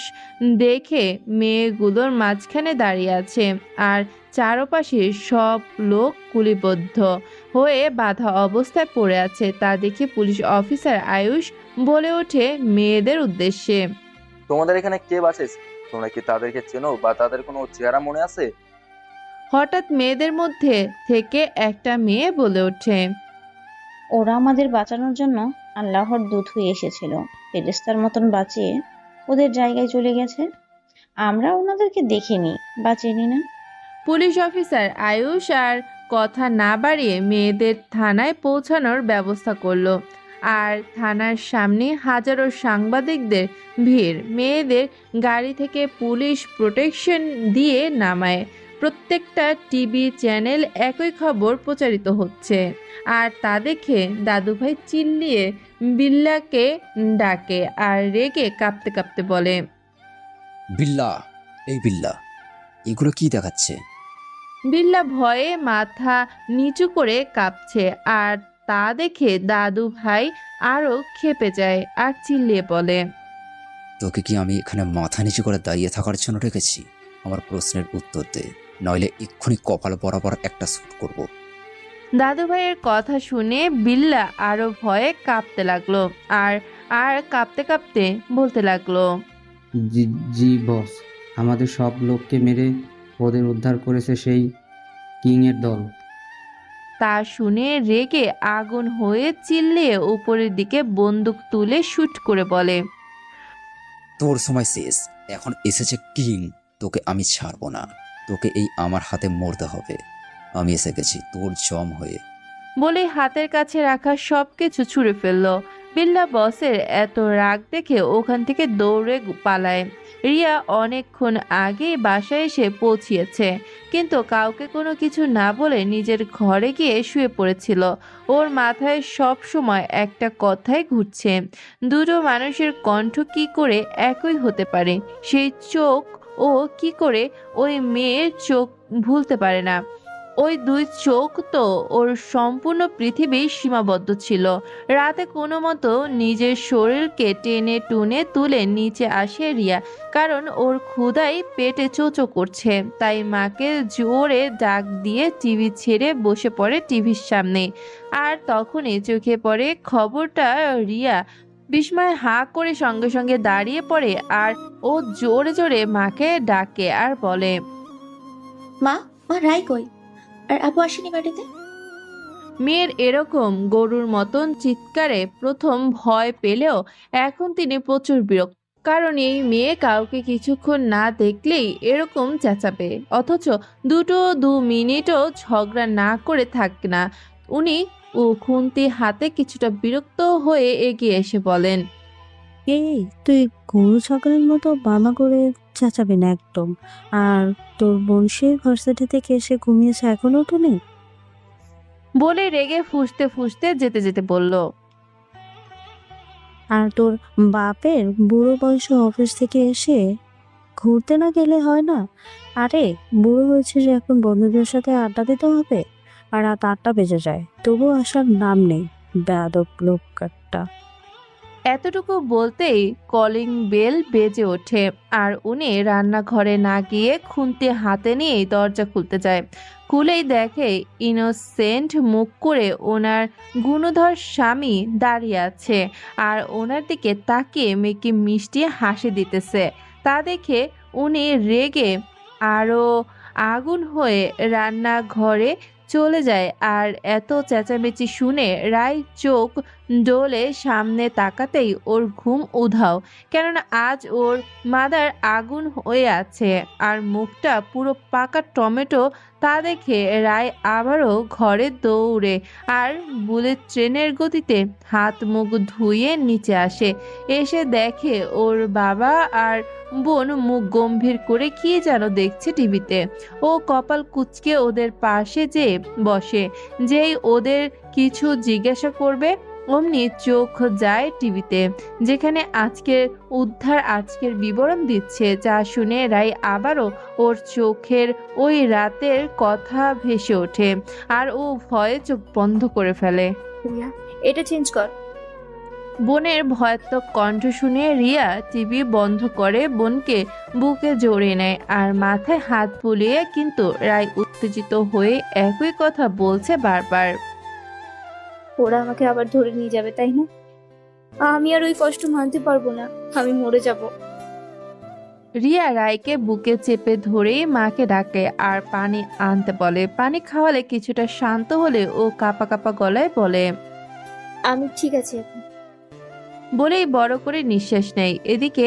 দেখে মেয়েগুলোর মাঝখানে দাঁড়িয়ে আছে আর চারপাশে সব লোক কুলিবদ্ধ হয়ে বাঁধা অবস্থায় পড়ে আছে। তা দেখে পুলিশ অফিসার আয়ুষ বলে ওঠে মেয়েদের উদ্দেশ্যে, তোমাদের এখানে কে বাসে? তোমরা কি তাদেরকে চেনো বা তাদের কোনো চেহারা মনে আছে? হঠাৎ মেয়েদের মধ্যে থেকে একটা মেয়ে বলে ওঠে, ওরা আমাদের বাঁচানোর জন্য আল্লাহর দূত হয়ে এসেছিল, ফেরেশতার মতন বাঁচিয়ে ওদের জায়গায় চলে গেছে। আমরা ওনাদেরকে দেখিনি বা চিনি না। পুলিশ অফিসার আয়ুষ আর কথা না বাড়িয়ে মেয়েদের থানায় পৌঁছানোর ব্যবস্থা করলো। আর থানার সামনে হাজারো সাংবাদিকদের ভিড়। মেয়েদের গাড়ি থেকে পুলিশ প্রোটেকশন দিয়ে নামায়। প্রত্যেকটা টিভি চ্যানেল একই খবর প্রচারিত হচ্ছে। আর তা দেখে দাদুভাই চিল্লিয়ে বিল্লাকে ডাকে আর রেগে কাঁপতে কাঁপতে বলে, বিল্লা, এই বিল্লা, এগুলো কি দেখাচ্ছে? বিল্লা ভয়ে মাথা নিচু করে কাঁপছে। আর তা দেখে দাদু ভাই আরো ক্ষেপে যায় আর চিল্লিয়ে বলে, তোকে কি আমি এখানে মাথা নিচু করে দাঁড়িয়ে থাকার জন্য রেখেছি? আমার প্রশ্নের উত্তর দে, নইলে এক্ষুনি কপাল বরাবর একটা শ্যুট করব। দাদু ভাইয়ের কথা শুনে বিল্লা আরো ভয়ে কাঁপতে লাগলো আর আর কাঁপতে কাঁপতে বলতে লাগলো, জি জি বস, আমাদের সব লোককে মেরে ওদের উদ্ধার করেছে সেই কিংয়ের দল। তা শুনে রেগে আগুন হয়ে চিল্লিয়ে উপরের দিকে বন্দুক তুলে শুট করে বলে, তোর সময় শেষ, এখন এসেছে কিং, তোকে আমি ছাড়বো না, তোকে এই আমার হাতে মরতে হবে। আমি এসে গেছি তোর জম হয়ে। বলে হাতের কাছে রাখা সবকিছু ছুঁড়ে ফেললো। বিল্লা বসের এত রাগ দেখে ওখান থেকে দৌড়ে পালায়। রিয়া অনেকক্ষণ আগেই বাসায় এসে পৌঁছিয়েছে, কিন্তু কাউকে কোনো কিছু না বলে নিজের ঘরে গিয়ে শুয়ে পড়েছিল। ওর মাথায় সব সময় একটা কথাই ঘুরছে, দুটো মানুষের কণ্ঠ কি করে একই হতে পারে? সেই চোখ ও কি করে ওই মেয়ের চোখ ভুলতে পারে না? ওই দুই চোখ তো ওর সম্পূর্ণ পৃথিবী সীমাবদ্ধ ছিল। রাতে কোনো মতো নিজের শরীরকে টেনে টুনে তুলে নিচে আসে রিয়া, কারণ ওর ক্ষুধাই পেটে চোচো করছে। তাই মাকে জোরে ডাক দিয়ে টিভি ছেড়ে বসে পড়ে টিভির সামনে। আর তখনই চোখে পড়ে খবরটা। রিয়া বিস্ময় হাঁ করে সঙ্গে সঙ্গে দাঁড়িয়ে পড়ে আর ও জোরে জোরে মাকে ডাকে আর বলে, মা, মা রাই কই? আর আপু আসেনি বাড়িতে? মেয়ের এরকম গরুর মতন চিৎকারে প্রথম ভয় পেলেও এখন তিনি প্রচুর বিরক্ত, কারণ এই মেয়ে কাউকে কিছুক্ষণ না দেখলেই এরকম চেঁচাবে, অথচ দু মিনিটও ঝগড়া না করে থাকে না। উনি খুন্তি হাতে কিছুটা বিরক্ত হয়ে এগিয়ে এসে বলেন, এই তুই গরু ছাগলের মতো বামা করে চেঁচাবি না একদম। আর তোর বোন সে ভার্সিটি থেকে এসে ঘুমিয়েছে, এখনো ওঠেনি? বলে রেগে ফুঁসতে ফুঁসতে যেতে যেতে বলল, আর তোর বাপের বুড়ো বয়সে অফিস থেকে এসে ঘুরতে না গেলে হয় না? আরে বুড়ো হয়েছে যে এখন বন্ধুদের সাথে আড্ডা দিতে হবে, আর রাত 8টা বেজে যায় তবুও আসার নাম নেই। বেয়াদব লোক একটা। এতটুকু বলতেই কলিং বেল বেজে ওঠে আর উনি রান্নাঘরে না গিয়ে খুন্তি হাতে নিয়েই দরজা খুলতে যায়। খুলেই দেখে ইনোসেন্ট মুখ করে ওনার গুণধর স্বামী দাঁড়িয়ে আছে আর ওনার দিকে তাকিয়ে মেয়েকে মিষ্টি হাসি দিতেছে। তা দেখে উনি রেগে আরো আগুন হয়ে রান্নাঘরে চলে যায়। আর এত চেঁচামেচি শুনে রায় চোখ ডোলে সামনে তাকাতেই ওর ঘুম উধাও, কেননা আজ ওর মাদার আগুন হয়ে আছে আর মুখটা পুরো পাকা টমেটো। তা দেখে রায় আবারও ঘরে দৌড়ে আর বুলেট ট্রেনের গতিতে হাত মুখ ধুয়ে নিচে আসে। এসে দেখে ওর বাবা আর বোন মুখ গম্ভীর করে কি যেন দেখছে টিভিতে। ও কপাল কুঁচকে ওদের পাশে যেয়ে বসে। যেই ওদের কিছু জিজ্ঞাসা করবে অমনি চোখ যায় টিভিতে, যেখানে আজকের উদ্ধার আজকের বিবরণ দিচ্ছে। যা শুনে রাই আবারও ওর চোখের ওই রাতের কথা ভেসে ওঠে আর ও ভয়ে চোখ বন্ধ করে ফেলে। রিয়া, এটা চেঞ্জ কর। বোনের ভয়াত্মক কণ্ঠ শুনে রিয়া টিভি বন্ধ করে বোনকে বুকে জড়িয়ে নেয় আর মাথায় হাত বুলিয়ে, কিন্তু রায় উত্তেজিত হয়ে একই কথা বলছে বারবার। ওরা আমাকে আবার ধরে নিয়ে যাবে, তাই না? আমি আর ওই কষ্ট মানতে পারবো না, আমি মরে যাব। রিয়া রায়কে বুকে চেপে ধরেই মাকে ডাকে আর পানি আনতে বলে। পানি খাওয়ালে কিছুটা শান্ত হলে ও কাঁপা কাঁপা গলায় বলে, আমি ঠিক আছে এখন। বলেই বড় করে নিঃশ্বাস নেয়। এদিকে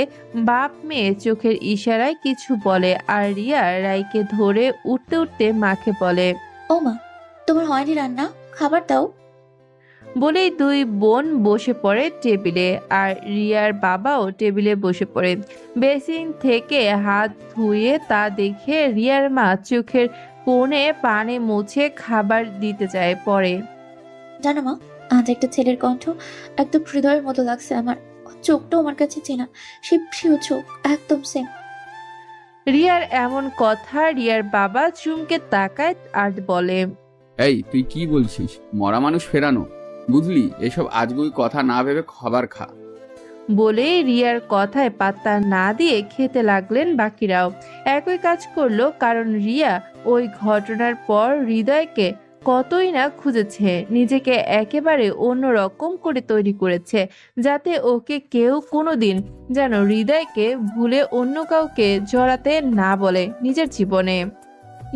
বাপ মেয়ে চোখের ইশারায় কিছু বলে আর রিয়া রায়কে ধরে উঠতে উঠতে মাকে বলে, ও মা, তোমার হয়নি রান্না, খাবার দাও। বলেই দুই বোন বসে পড়ে টেবিলে আর রিয়ার বাবাও টেবিলে বসে পড়ে। বেসিন থেকে হাত ধুয়ে তা দেখে রিয়ার মা চোখের কোণে পানি মুছে খাবার দিতে যায়। পরে, জানো মা, আজ একটা ছেলের কণ্ঠ একদম হৃদয়ের মতো লাগছে আমার। চোখটাও আমার কাছে চেনা, সেই প্রিয় চোখ, একদম সেম। রিয়ার এমন কথা রিয়ার বাবা চুমকে তাকায় আর বলে, এই তুই কি বলছিস? মরা মানুষ ফেরানো, বুঝলি? এসব আজগুবি কথা না ভেবে খাবার খা। বলে রিয়ার কথায় পাত্তা না দিয়ে খেতে লাগলেন বাকিরাও। একই কাজ করলো, কারণ রিয়া ওই ঘটনার পর হৃদয়কে কতই না খুঁজেছে, নিজেকে একেবারে অন্যরকম করে তৈরি করেছে, যাতে ওকে কেউ কোনোদিন যেন হৃদয়কে ভুলে অন্য কাউকে জড়াতে না বলে নিজের জীবনে।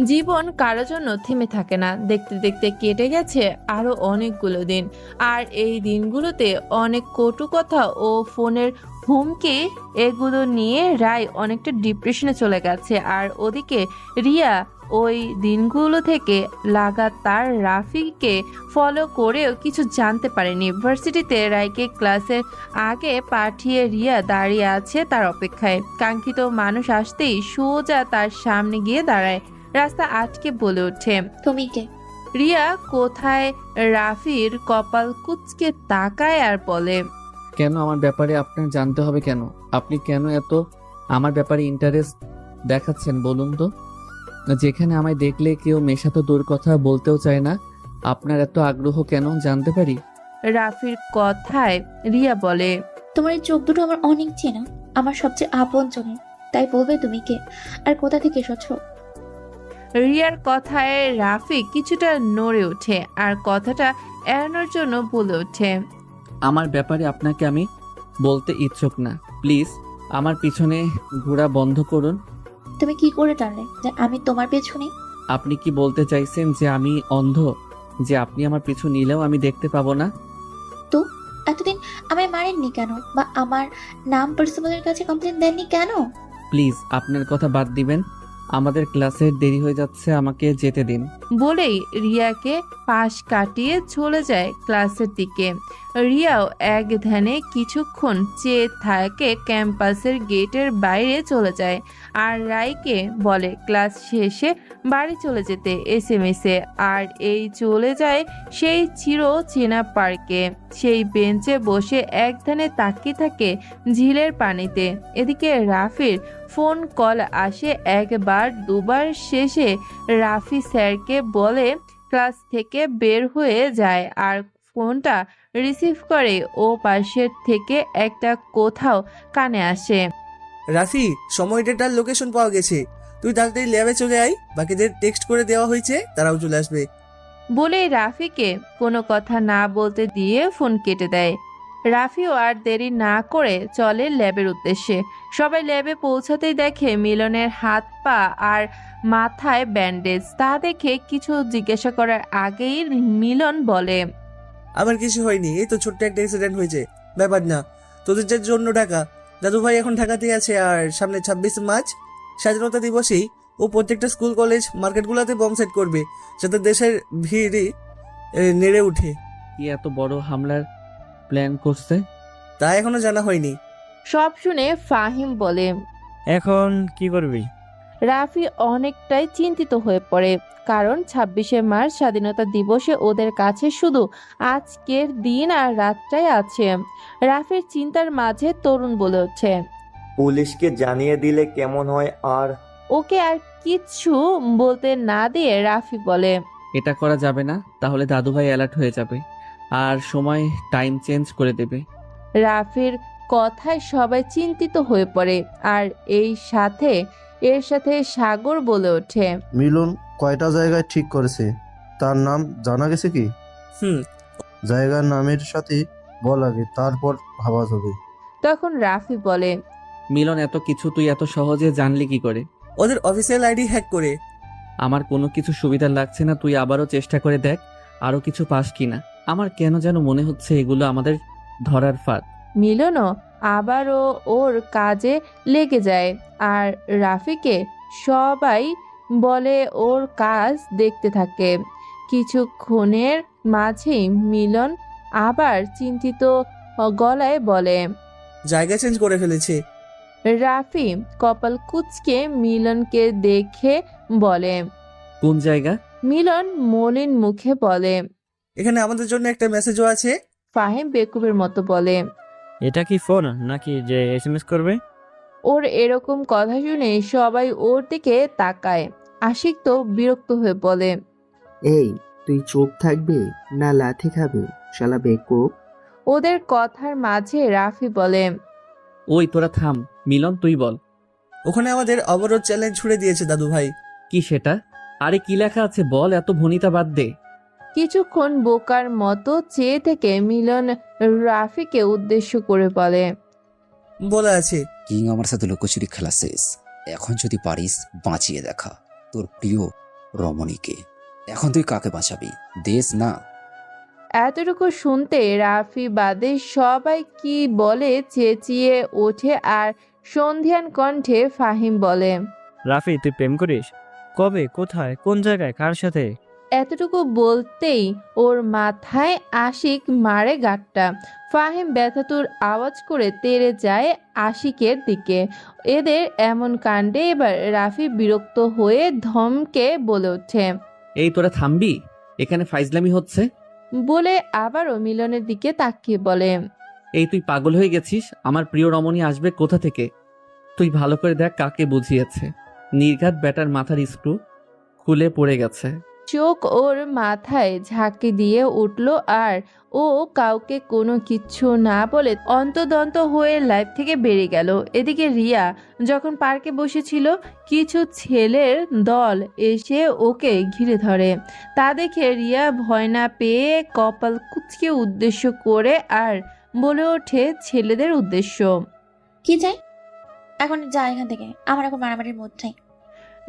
জীবন কারো জন্য থেমে থাকে না। দেখতে দেখতে কেটে গেছে আরো অনেকগুলো দিন, আর এই দিনগুলোতে অনেক কটু কথা ও ফোনের হুমকি, এগুলো নিয়ে রায় অনেকটা ডিপ্রেশনে চলে গেছে। আর ওদিকে রিয়া ওই দিনগুলো থেকে লাগাতার রাফিকে ফলো করেও কিছু জানতে পারেনি। ভার্সিটিতে রায়কে ক্লাসের আগে পাঠিয়ে রিয়া দাঁড়িয়ে আছে তার অপেক্ষায়। কাঙ্ক্ষিত মানুষ আসতেই সোজা তার সামনে গিয়ে দাঁড়ায়। রাস্তা আটকে বলে ওঠে, তুমি কে? রিয়া কোথায়? রাফির কপাল কুঁচকে তাকায় আর বলে, কেন আমার ব্যাপারে আপনার জানতে হবে কেন? আপনি কেন এত আমার ব্যাপারে ইন্টারেস্ট দেখাচ্ছেন বলুন তো? যেখানে আমায় দেখলে কেউ মেশাতো দূর কথা বলতেও চায় না, আপনার এত আগ্রহ কেন জানতে পারি? রাফির কথায় রিয়া বলে, তোমার এই চোখ দুটো আমার অনেক চেনা, আমার সবচেয়ে আপন জনের। তাই বলবে তুমি কে আর কোথা থেকে এসেছো? রিয়ার কথায় রাফি কিছুটা নড়ে ওঠে আর কথাটা এড়ানোর জন্য বলে ওঠে, আমার ব্যাপারে আপনাকে আমি বলতে ইচ্ছুক না, প্লিজ আমার পিছনে ঘোরা বন্ধ করুন। তুমি কি করে জানলে যে আমি তোমার পেছনে? আপনি কি বলতে চাইছেন যে আমি অন্ধ, যে আপনি আমার পিছু নিলেও আমি দেখতে পাবো না? তো এতদিন আমায় মারেননি কেন, বা আমার নাম প্রিন্সিপালের কাছে কমপ্লেন দেননি কেন? প্লিজ আপনার কথা বাদ দিবেন, আমাদের ক্লাসের দেরি হয়ে যাচ্ছে, আমাকে যেতে দিন। বলেই রিয়াকে পাশ কাটিয়ে চলে যায় ক্লাসের দিকে। রিয়াও এক ধ্যানে কিছুক্ষণ চেয়ে থাকে, ক্যাম্পাসের গেটের বাইরে চলে যায় আর রায়কে বলে ক্লাস শেষে বাড়ি চলে যেতে এসএমএসে। আর এই চলে যায় সেই চির চেনা পার্কে। সেই বেঞ্চে বসে এক ধ্যানে তাকিয়ে থাকে ঝিলের পানিতে। এদিকে রাফির ফোন কল আসে একবার দুবার, শেষে রাফি স্যারকে বলে ক্লাস থেকে বের হয়ে যায় আর ফোনটা রিসিভ করে ও পাশের থেকে একটা কোথাও কানে আসে। রাফি, সময় ডেটার লোকেশন পাওয়া গেছে, তুই তাড়াতাড়ি ল্যাবে চলে আয়, বাকিদের টেক্সট করে দেওয়া হয়েছে, তারাও চলে আসবে। বলেই রাফিকে কোনো কথা না বলতে দিয়ে ফোন কেটে দেয়। রাফিও আর দেরি না করে চলে ল্যাবের উদ্দেশ্যে। সবাই ল্যাবে পৌঁছাতেই দেখে মিলনের হাত পা আর মাথায় ব্যান্ডেজ। তা দেখে কিছু জিজ্ঞাসা করার আগেই মিলন বলে, আমার কিছু হয়নি, এই তো ছোট্ট একটা অ্যাক্সিডেন্ট হয়েছে, ব্যাপার না। তোদের যে জন্য ঢাকা, দাদু ভাই এখন ঢাকাতে আছে, আর সামনে 26 মার্চ স্বাধীনতা দিবসেই ও প্রত্যেকটা স্কুল কলেজ মার্কেটগুলোতে বম সেট করবে, যাতে দেশের ভিড়ই নেড়ে উঠে। কি এত বড় হামলার প্ল্যান করছে তা এখনো জানা হয়নি। সব শুনে ফাহিম বলে, এখন কি করবি? রাফি অনেকটাই চিন্তিত হয়ে পড়ে, কারণ 26শে মার্চ স্বাধীনতা দিবসে ওদের কাছে শুধু আজকের দিন আর রাতটাই আছে। রাফির চিন্তার মাঝে তরুণ বলে ওঠে, পুলিশকে জানিয়ে দিলে কেমন হয়? আর ওকে আর কিচ্ছু বলতে না দিয়ে রাফি বলে, এটা করা যাবে না, তাহলে দাদুভাই অ্যালার্ট হয়ে যাবে আর সময় টাইম চেঞ্জ করে দেবে। রাফির কথায় সবাই চিন্তিত হয়ে পড়ে। আর এর সাথে সাগর বলে ওঠে, মিলন কয়টা জায়গায় ঠিক করেছে, তার নাম জানা গেছে কি? জায়গার নামের সাথে বল আগে, তারপর ভাবা যাবে। তখন রাফি বলে, মিলন, এত কিছু তুই এত সহজে জানলি কি করে? ওদের অফিসিয়াল আইডি হ্যাক করে। আমার কোনো কিছু সুবিধা লাগছে না, তুই আবারও চেষ্টা করে দেখ আরো কিছু পাস কিনা। আমার কেন যেন মনে হচ্ছে এগুলো আমাদের ধরার ফাঁদ। মিলনও আবারও ওর কাজে লেগে যায়। আর রাফিকে সবাই বলে ওর কাজ দেখতে থাকে। কিছুক্ষণের মাঝেই মিলন আবার চিন্তিত গলায় বলে, জায়গা চেঞ্জ করে ফেলেছে। রাফি কপাল কুঁচকে মিলনকে দেখে বলে, কোন জায়গা? মিলন মলিন মুখে বলে, এখানে আমাদের জন্য একটা মেসেজও আছে। ফাহিম বেকুবের মতো বলে, এটা কি ফোন নাকি যে SMS করবে? ওর এরকম কথা শুনে সবাই ওর দিকে তাকায়। আশিক তো বিরক্ত হয়ে বলে, এই তুই চুপ থাকবি না লাথি খাবি শালা বেকুব? ওদের কথার মাঝে রাফি বলে, ওই তোরা থাম, মিলন তুই বল। ওখানে আমাদের অবরোধ চ্যালেঞ্জ ছুড়ে দিয়েছে দাদু ভাই। কি সেটা? আরে কি লেখা আছে বল, এত ভনিতা বাদ দে। কিছুক্ষণ বোকার মতো চেয়ে থেকে মিলন রাফিকে উদ্দেশ্য করে বলে আছে, কিং আমার সাথে লুকোচুরি খেলা শেষ, এখন যদি পারিস বাঁচিয়ে দেখা তোর প্রিয় রমণীকে। এখন তুই কাকে বাঁচাবি, দেশ না? এতটুকু শুনতে রাফি বাদে সবাই কি বলে চেঁচিয়ে ওঠে। আর সন্ধিয়ান কণ্ঠে ফাহিম বলে, রাফি, তুই প্রেম করিস? কবে, কোথায়, কোন জায়গায়, কার সাথে? এতটুকু বলতেই ওর মাথায় আশিক মারে গাঁটটা। ফাহিম ব্যথাতুর আওয়াজ করে তেড়ে যায় আশিকের দিকে। এদের এমন কাণ্ডে এবার রাফি বিরক্ত হয়ে ধমকে বলে ওঠে, এই তোরা থামবি, এখানে ফাইজলামি হচ্ছে। বলে আবারও মিলনের দিকে তাকিয়ে বলে, এই তুই পাগল হয়ে গেছিস? আমার প্রিয় রমণী আসবে কোথা থেকে? তুই ভালো করে দেখ কাকে বুঝিয়েছে। নির্ঘাত ব্যাটার মাথার স্ক্রু খুলে পড়ে গেছে। চোখ ওর মাথায় ঝাঁকি দিয়ে উঠল। আর ও কাউকে কোনো কিচ্ছু না বলে অন্তদন্ত হয়ে লাইফ থেকে বেরিয়ে গেল। এদিকে রিয়া যখন পার্কে বসেছিল, কিছু ছেলের দল এসে ওকে ঘিরে ধরে। তা দেখে রিয়া ভয় না পেয়ে কপাল কুঁচকে উদ্দেশ্য করে আর বলে ওঠে ছেলেদের উদ্দেশ্য, কি চাই? এখন যা এখান থেকে, আমার এখন মারামারির মধ্যে।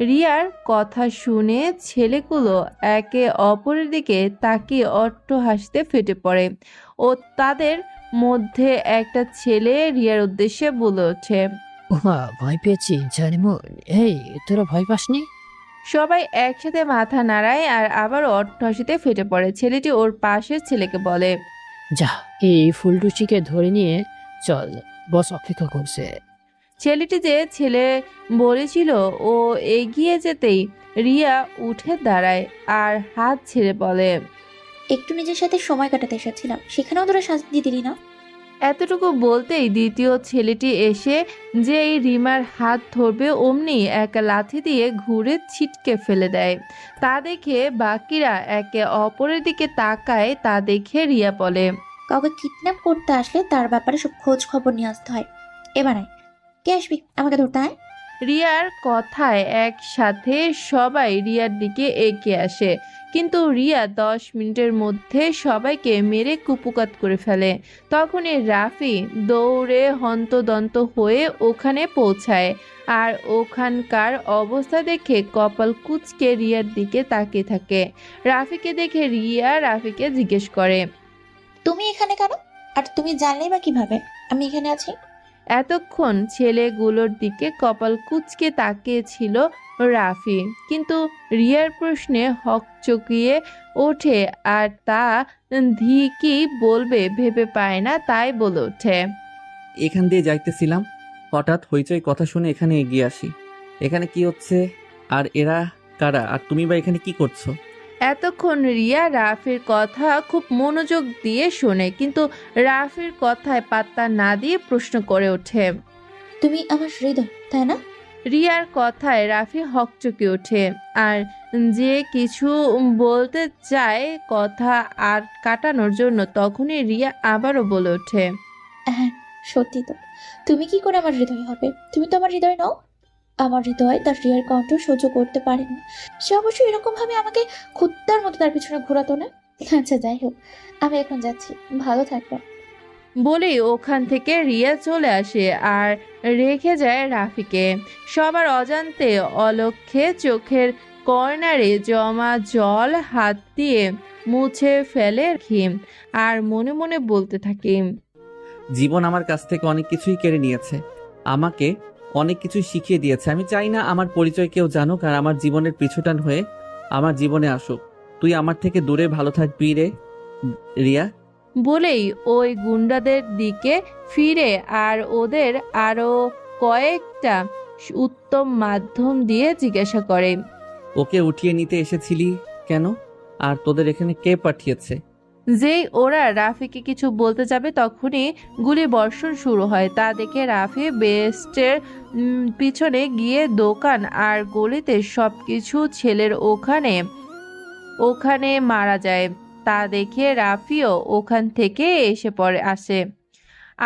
রিয়ার কথা শুনে ছেলেগুলো একে অপরের দিকে তাকিয়ে অট্ট হাসতে ফেটে পড়ে। ও তাদের মধ্যে একটা ছেলে রিয়ার উদ্দেশ্যে বলে ওঠে, ভয় পেয়েছি জানিমন। এই তোরা ভয় পাসনি? সবাই একসাথে মাথা নাড়ায় আর আবার অট্ট হাসিতে ফেটে পড়ে। ছেলেটি ওর পাশের ছেলেকে বলে, যা এই ফুলটুচিকে ধরে নিয়ে চল, বস অপেক্ষা করছে। ছেলেটি যে ছেলে বলেছিল ও এগিয়ে যেতেই রিয়া উঠে দাঁড়ায় আর হাত ছেড়ে বলে, একটু নিজের সাথে সময় কাটাতে এসেছিলাম, সেখানেও তোরা শাস্তি দিলি না। এতটুকু বলতেই দ্বিতীয় ছেলেটি এসে যেই রিমার হাত ধরবে অমনি এক লাথি দিয়ে ঘুরে ছিটকে ফেলে দেয়। তা দেখে বাকিরা একে অপরের দিকে তাকায়। তা দেখে রিয়া বলে, কাউকে কিডন্যাপ করতে আসলে তার ব্যাপারে সব খোঁজ খবর নিয়ে আসতে হয়। এবার আয়, কে আসবি আমাকে ধরতে আয়। রিয়ার কথায় একসাথে সবাই রিয়ার দিকে এগিয়ে আসে, কিন্তু রিয়া 10 মিনিটের মধ্যে সবাইকে মেরে কুপুকাত করে ফেলে। তখনই রাফি দৌড়ে হন্তদন্ত হয়ে ওখানে পৌঁছায়, আর ওখানকার অবস্থা দেখে কপাল কুঁচকে রিয়ার দিকে তাকিয়ে থাকে। রাফিকে দেখে রিয়া রাফিকে জিজ্ঞেস করে, তুমি এখানে কেন? আর তুমি জানলেই বা কিভাবে আমি এখানে আছি? এতক্ষণ ছেলেগুলোর দিকে কপাল কুঁচকে তাকিয়েছিল রাফি, কিন্তু রিয়ার প্রশ্নে হকচকিয়ে ওঠে আর তা কি বলবে ভেবে পায় না, তাই বলে ওঠে, এখান দিয়ে যাইতেছিলাম, হঠাৎ হইচই কথা শুনে এখানে এগিয়ে আসি। এখানে কি হচ্ছে আর এরা কারা, আর তুমি বা এখানে কি করছো? এতক্ষণ রিয়া রাফির কথা খুব মনোযোগ দিয়ে শোনে, কিন্তু রাফির কথায় পাত্তা না দিয়ে প্রশ্ন করে ওঠে, তুমি আমার হৃদয়, তাই না? রিয়ার কথায় রাফি হকচকে ওঠে, আর যে কিছু বলতে চায় কথা আর কাটানোর জন্য, তখনই রিয়া আবারও বলে ওঠে, হ্যাঁ সত্যি তো, তুমি কি করে আমার হৃদয় হবে? তুমি তো আমার হৃদয় নও। আমার হৃদয় তার রিয়ার কণ্ঠ সহ্য করতে পারেনি। সে অবশ্যই এরকম ভাবে আমাকে কুত্তার মতো তার পিছনে ঘোরাতো না। আচ্ছা যাই হোক, আমি এখন যাচ্ছি, ভালো থাকবে। বলেই ওখান থেকে রিয়া চলে আসে আর রেখে যায় রাফিকে। সবার অজান্তে অলক্ষ্যে চোখের কর্নারে জমা জল হাত দিয়ে মুছে ফেলে খিম, আর মনে মনে বলতে থাকে, জীবন আমার কাছ থেকে অনেক কিছুই কেড়ে নিয়েছে, আমাকে অনেক কিছু শিখিয়ে দিয়েছে। আমি চাই না আমার পরিচয় কেউ জানুক, আর আমার জীবনের পিছুটান হয়ে আমার জীবনে আসুক। তুই আমার থেকে দূরে ভালো থাকবি রে রিয়া। বলেই ওই গুন্ডাদের দিকে ফিরে আর ওদের আরো কয়েকটা উত্তম মাধ্যম দিয়ে জিজ্ঞাসা করে, ওকে উঠিয়ে নিতে এসেছিলি কেন, আর তোদের এখানে কে পাঠিয়েছে? যেই ওরা রাফিকে কিছু বলতে যাবে তখনই গুলি বর্ষণ শুরু হয়। তা দেখে রাফি বেস্টের পিছনে গিয়ে দোকান আর গলিতে সবকিছু ছেলের ওখানে মারা যায়। তা দেখে রাফিও ওখান থেকে আসে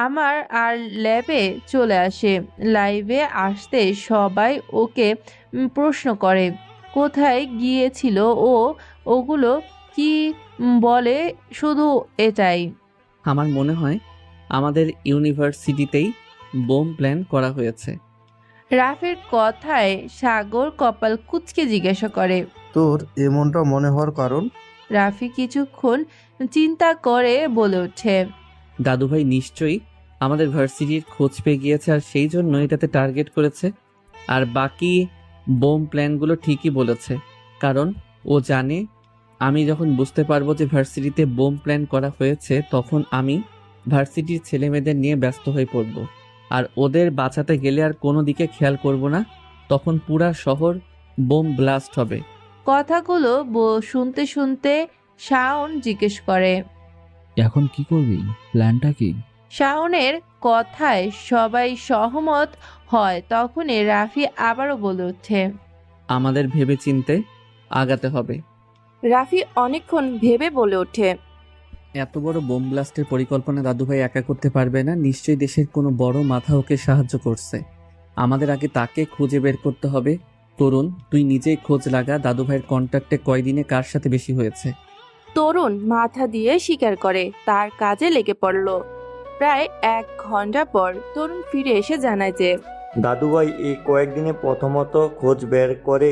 আমার আর ল্যাবে চলে আসে। লাইভে আসতে সবাই ওকে প্রশ্ন করে কোথায় গিয়েছিল ও, ওগুলো কি বলে শুধু এটাই, আমার মনে হয় আমাদের ইউনিভার্সিটিতেই বোম প্ল্যান করা হয়েছে। রাফির কথায় সাগর কপাল কুঁচকে জিজ্ঞাসা করে, তোর এমনটা মনে হওয়ার কারণ? রাফি কিছুক্ষণ চিন্তা করে বলে ওঠে, দাদুভাই নিশ্চয়ই আমাদের ভার্সিটির খোঁজ পেয়ে গিয়েছে আর সেই জন্য এটাতে টার্গেট করেছে। আর বাকি বোম প্ল্যানগুলো ঠিকই বলেছে, কারণ ও জানে আমি যখন বুঝতে পারবো যে ভার্সিটিতে বোম প্ল্যান করা হয়েছে, তখন আমি ভার্সিটির ছেলেমেয়েদের নিয়ে ব্যস্ত হয়ে পড়ব, আর ওদের বাঁচাতে গেলে আর কোনো দিকে খেয়াল করব না। তখন পুরা শহর বোম ব্লাস্ট হবে। কথাগুলো শুনতে শুনতে শাওন জিজ্ঞেস করে, এখন কি করবি, প্ল্যানটা কি? শাওনের কথায় সবাই সহমত হয়। তখনই রাফি আবারও বলে ওঠে, আমাদের ভেবে চিনতে আগাতে হবে। রাফি অনেকক্ষণ ভেবে বলে ওঠে, এত বড় বোম ব্লাস্টের পরিকল্পনা দাদুভাই একা করতে পারবে না, নিশ্চয়ই দেশের কোনো বড় মাথা ওকে সাহায্য করছে। আমাদের আগে তাকে খুঁজে বের করতে হবে। তরুণ, তুই নিজেই খোঁজ লাগা দাদুভাইয়ের কন্ট্যাক্টে কয়দিনে কার সাথে বেশি হয়েছে। তরুণ মাথা দিয়ে স্বীকার করে তার কাজে লেগে পড়ল। প্রায় 1 ঘন্টা পর তরুণ ফিরে এসে জানায় যে দাদুভাই এই কয়েকদিনে প্রথমত খোঁজ বের করে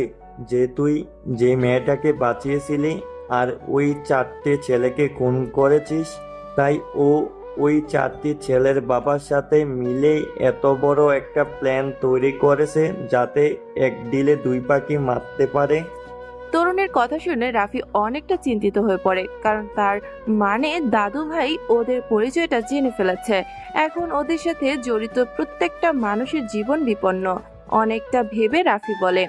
যে তুই যে মেয়েটাকে বাঁচিয়েছিলি আর ওই 4টে ছেলেকে খুন করেছিস, তাই ও ওই 4টি ছেলের বাবার সাথে মিলে এত বড় একটা প্ল্যান তৈরি করেছে যাতে এক ডিলে 2 পাখি মারতে পারে। তরুণের কথা শুনে রাফি অনেকটা চিন্তিত হয়ে পড়ে, কারণ তার মানে দাদু ভাই ওদের পরিচয়টা জেনে ফেলেছে। এখন ওদের সাথে জড়িত প্রত্যেকটা মানুষের জীবন বিপন্ন। অনেকটা ভেবে রাফি বলে,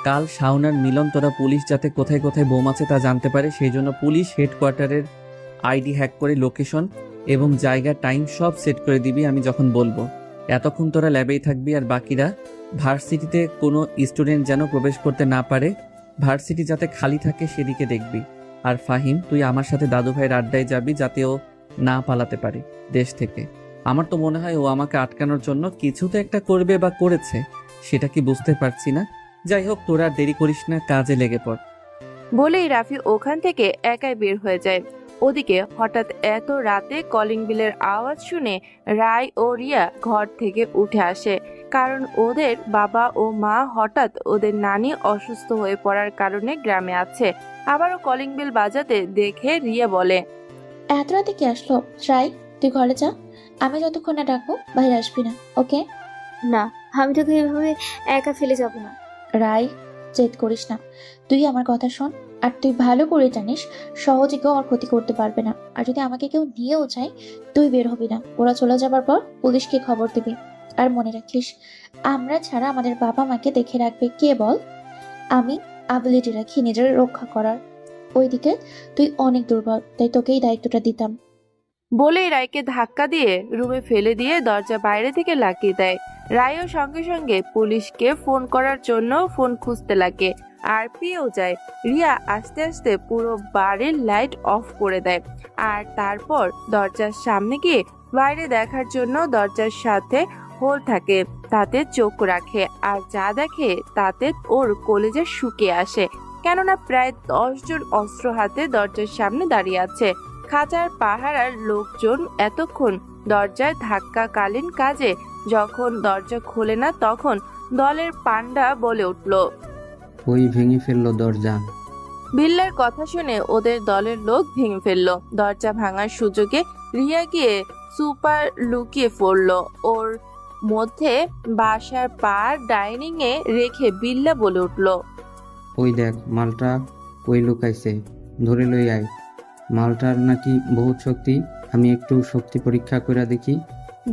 কাল শাওনার মিলন তোরা পুলিশ যাতে কোথায় কোথায় বোম আছে তা জানতে পারে, সেই জন্য পুলিশ হেডকোয়ার্টারের আইডি হ্যাক করে লোকেশন এবং জায়গা টাইম সব সেট করে দিবি আমি যখন বলবো। এতক্ষণ তোরা ল্যাবেই থাকবি আর বাকিরা ভার্সিটিতে কোনো স্টুডেন্ট যেন প্রবেশ করতে না পারে, ভার্সিটি যাতে খালি থাকে সেদিকে দেখবি। আর ফাহিম, তুই আমার সাথে দাদু ভাইয়ের আড্ডায় যাবি যাতে ও না পালাতে পারে দেশ থেকে। আমার তো মনে হয় ও আমাকে আটকানোর জন্য কিছু তো একটা করবে বা করেছে, সেটা কি বুঝতে পারছি না। যাই হোক, তোরা আর দেরি করিস না, কাজে লেগে পড়। বলেই রাফি ওখান থেকে একাই বের হয়ে যায়। ওদিকে হঠাৎ এত রাতে কলিং বেলের আওয়াজ শুনে রায় ও রিয়া ঘর থেকে উঠে আসে, কারণ ওদের বাবা ও মা হঠাৎ ওদের নানি অসুস্থ হয়ে পড়ার কারণে গ্রামে আছে। আবারও কলিং বেল বাজাতে দেখে রিয়া বলে, এত রাতে কি আসলো? রাই, তুই ঘরে যা, আমি যতক্ষণ না ডাকবো বাইরে আসবি না, ওকে? না, আমি তোকে এভাবে একা ফেলে যাব না। রাই, জেদ করিস না, তুই আমার কথা শোন। আর তুই ভালো করে জানিস সহজে কেউ আমার ক্ষতি করতে পারবে না। আর যদি আমাকে কেউ নিয়েও যায়, তুই বের হবি না। ওরা চলে যাবার পর পুলিশকে খবর দিবি। আর মনে রাখিস, আমরা ছাড়া আমাদের বাবা মাকে দেখে রাখবে কে বল? আমি অ্যাবিলিটি রাখি নিজের রক্ষা করার। ওইদিকে তুই অনেক দুর্বল, তাই তোকেই দায়িত্বটা দিতাম। বলেই রায়কে ধাক্কা দিয়ে রুমে ফেলে দিয়ে দরজা বাইরে থেকে লাগিয়ে দেয়। রায়ও সঙ্গে সঙ্গে পুলিশকে ফোন করার জন্য ফোন খুঁজতে লাগে আর পেয়েও যায়। রিয়া আস্তে আস্তে পুরো বাড়ির লাইট অফ করে দেয় আর তারপর দরজার সামনে গিয়ে বাইরে দেখার জন্য দরজার সাথে হোল থাকে তাতে চোখ রাখে, আর যা দেখে তাতে ওর কলেজে শুকিয়ে আসে। কেননা প্রায় 10 জন অস্ত্র হাতে দরজার সামনে দাঁড়িয়ে আছে। খাঁচার পাহারার লোকজন এতক্ষণ দরজায় ধাক্কাকালীন কাজে যখন দরজা খোলে না, তখন দলের পান্ডা বলে উঠল, ওই ভেঙে ফেললো দরজা। বিল্লার কথা শুনে ওদের দলের লোক ভেঙে ফেললো। দরজা ভাঙার সুযোগে রিয়া গিয়ে সুপার লুকিয়ে পড়লো ওর মধ্যে। বাসার পার ডাইনিং এ রেখে বিল্লা বলে উঠল, ওই দেখ, মালটা ওই লুকাইছে, ধরে লই আয়। মালটার নাকি বহুত শক্তি, আমি একটু শক্তি পরীক্ষা করে দেখি।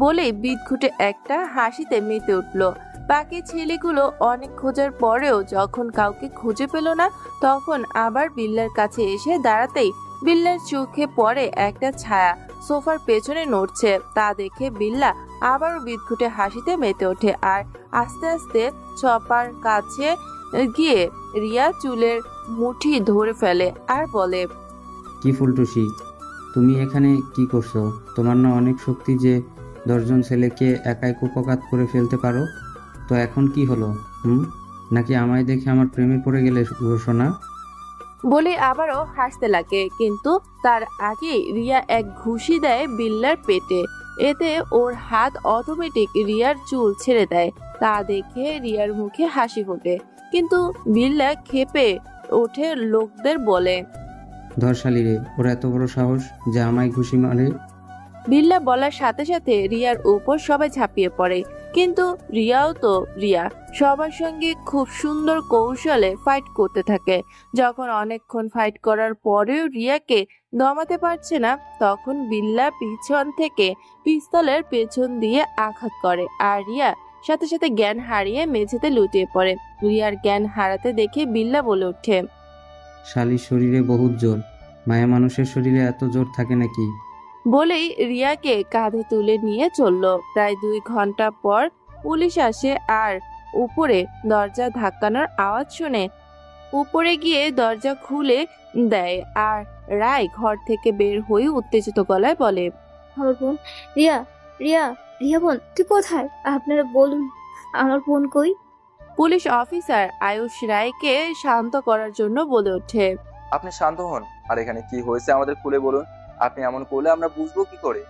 বলেই বিদঘুটে একটা হাসিতে মেতে উঠল। বাকি ছেলেগুলো অনেক খোঁজার পরেও যখন কাউকে খুঁজে পেল না, তখন আবার বিল্লার কাছে এসে দাঁড়াতেই বিল্লার চোখে পড়ে একটা ছায়া সোফার পেছনে নড়ছে। তা দেখে বিল্লা আবারও বিদঘুটে হাসিতে মেতে ওঠে আর আস্তে আস্তে ছপার কাছে গিয়ে রিয়া চুলের মুঠি ধরে ফেলে আর বলে, কি ফুলটুসি, তুমি এখানে কি করছো? তোমার না অনেক শক্তি যে 10 জন ছেলেকে একাই কুপকাত করে ফেলতে পারো? তো এখন কি হলো? নাকি আমায় দেখে আমার প্রেমে পড়ে গেলে ঘোষণা? বলে আবারও হাসতে লাগে, কিন্তু তার আগে রিয়া এক ঘুষি দেয় বিল্লার পেটে। এতে ওর হাত অটোমেটিক রিয়ার চুল ছেড়ে দেয়। তা দেখে রিয়ার মুখে হাসি ফোটে, কিন্তু বিল্লা ক্ষেপে ওঠে লোকদের বলে, ধর্ষালি রে, ওর এত বড় সাহস যে আমায় ঘুষি মারে। বিল্লা বলার সাথে সাথে রিয়ার উপর সবাই ঝাঁপিয়ে পড়ে, কিন্তু রিয়াও তো রিয়া, সবার সঙ্গে খুব সুন্দর কৌশলে ফাইট করতে থাকে। যখন অনেকক্ষণ ফাইট করার পরেও রিয়াকে দমাতে পারছে না, তখন বিল্লা পিছন থেকে পিস্তলের পেছন দিয়ে আঘাত করে আর রিয়া সাথে সাথে জ্ঞান হারিয়ে মেঝেতে লুটিয়ে পড়ে। রিয়ার জ্ঞান হারাতে দেখে বিল্লা বলে ওঠে, শালির শরীরে বহুত জোর, মায়া মানুষের শরীরে এত জোর থাকে নাকি? বলেই রিয়াকে কাঁধে তুলে নিয়ে চলল। প্রায় 2 ঘন্টা পর পুলিশ আসে আর উপরে দরজা ধাক্কানোর আওয়াজ শুনে উপরে গিয়ে দরজা খুলে দেয়। আর রায় ঘর থেকে বের হয়ে উত্তেজিত গলায় বলে, আমার বোন রিয়া, রিয়া, রিয়া বোন, তুই কোথায়? আপনারা বলুন, আমার বোন কই? পুলিশ অফিসার আয়ুষ রায়কে শান্ত করার জন্য বলে ওঠে, আপনি শান্ত হন, আর এখানে কি হয়েছে আমাদের খুলে বলুন। আপনি এমন করলে আমরা বুঝবো কি করে?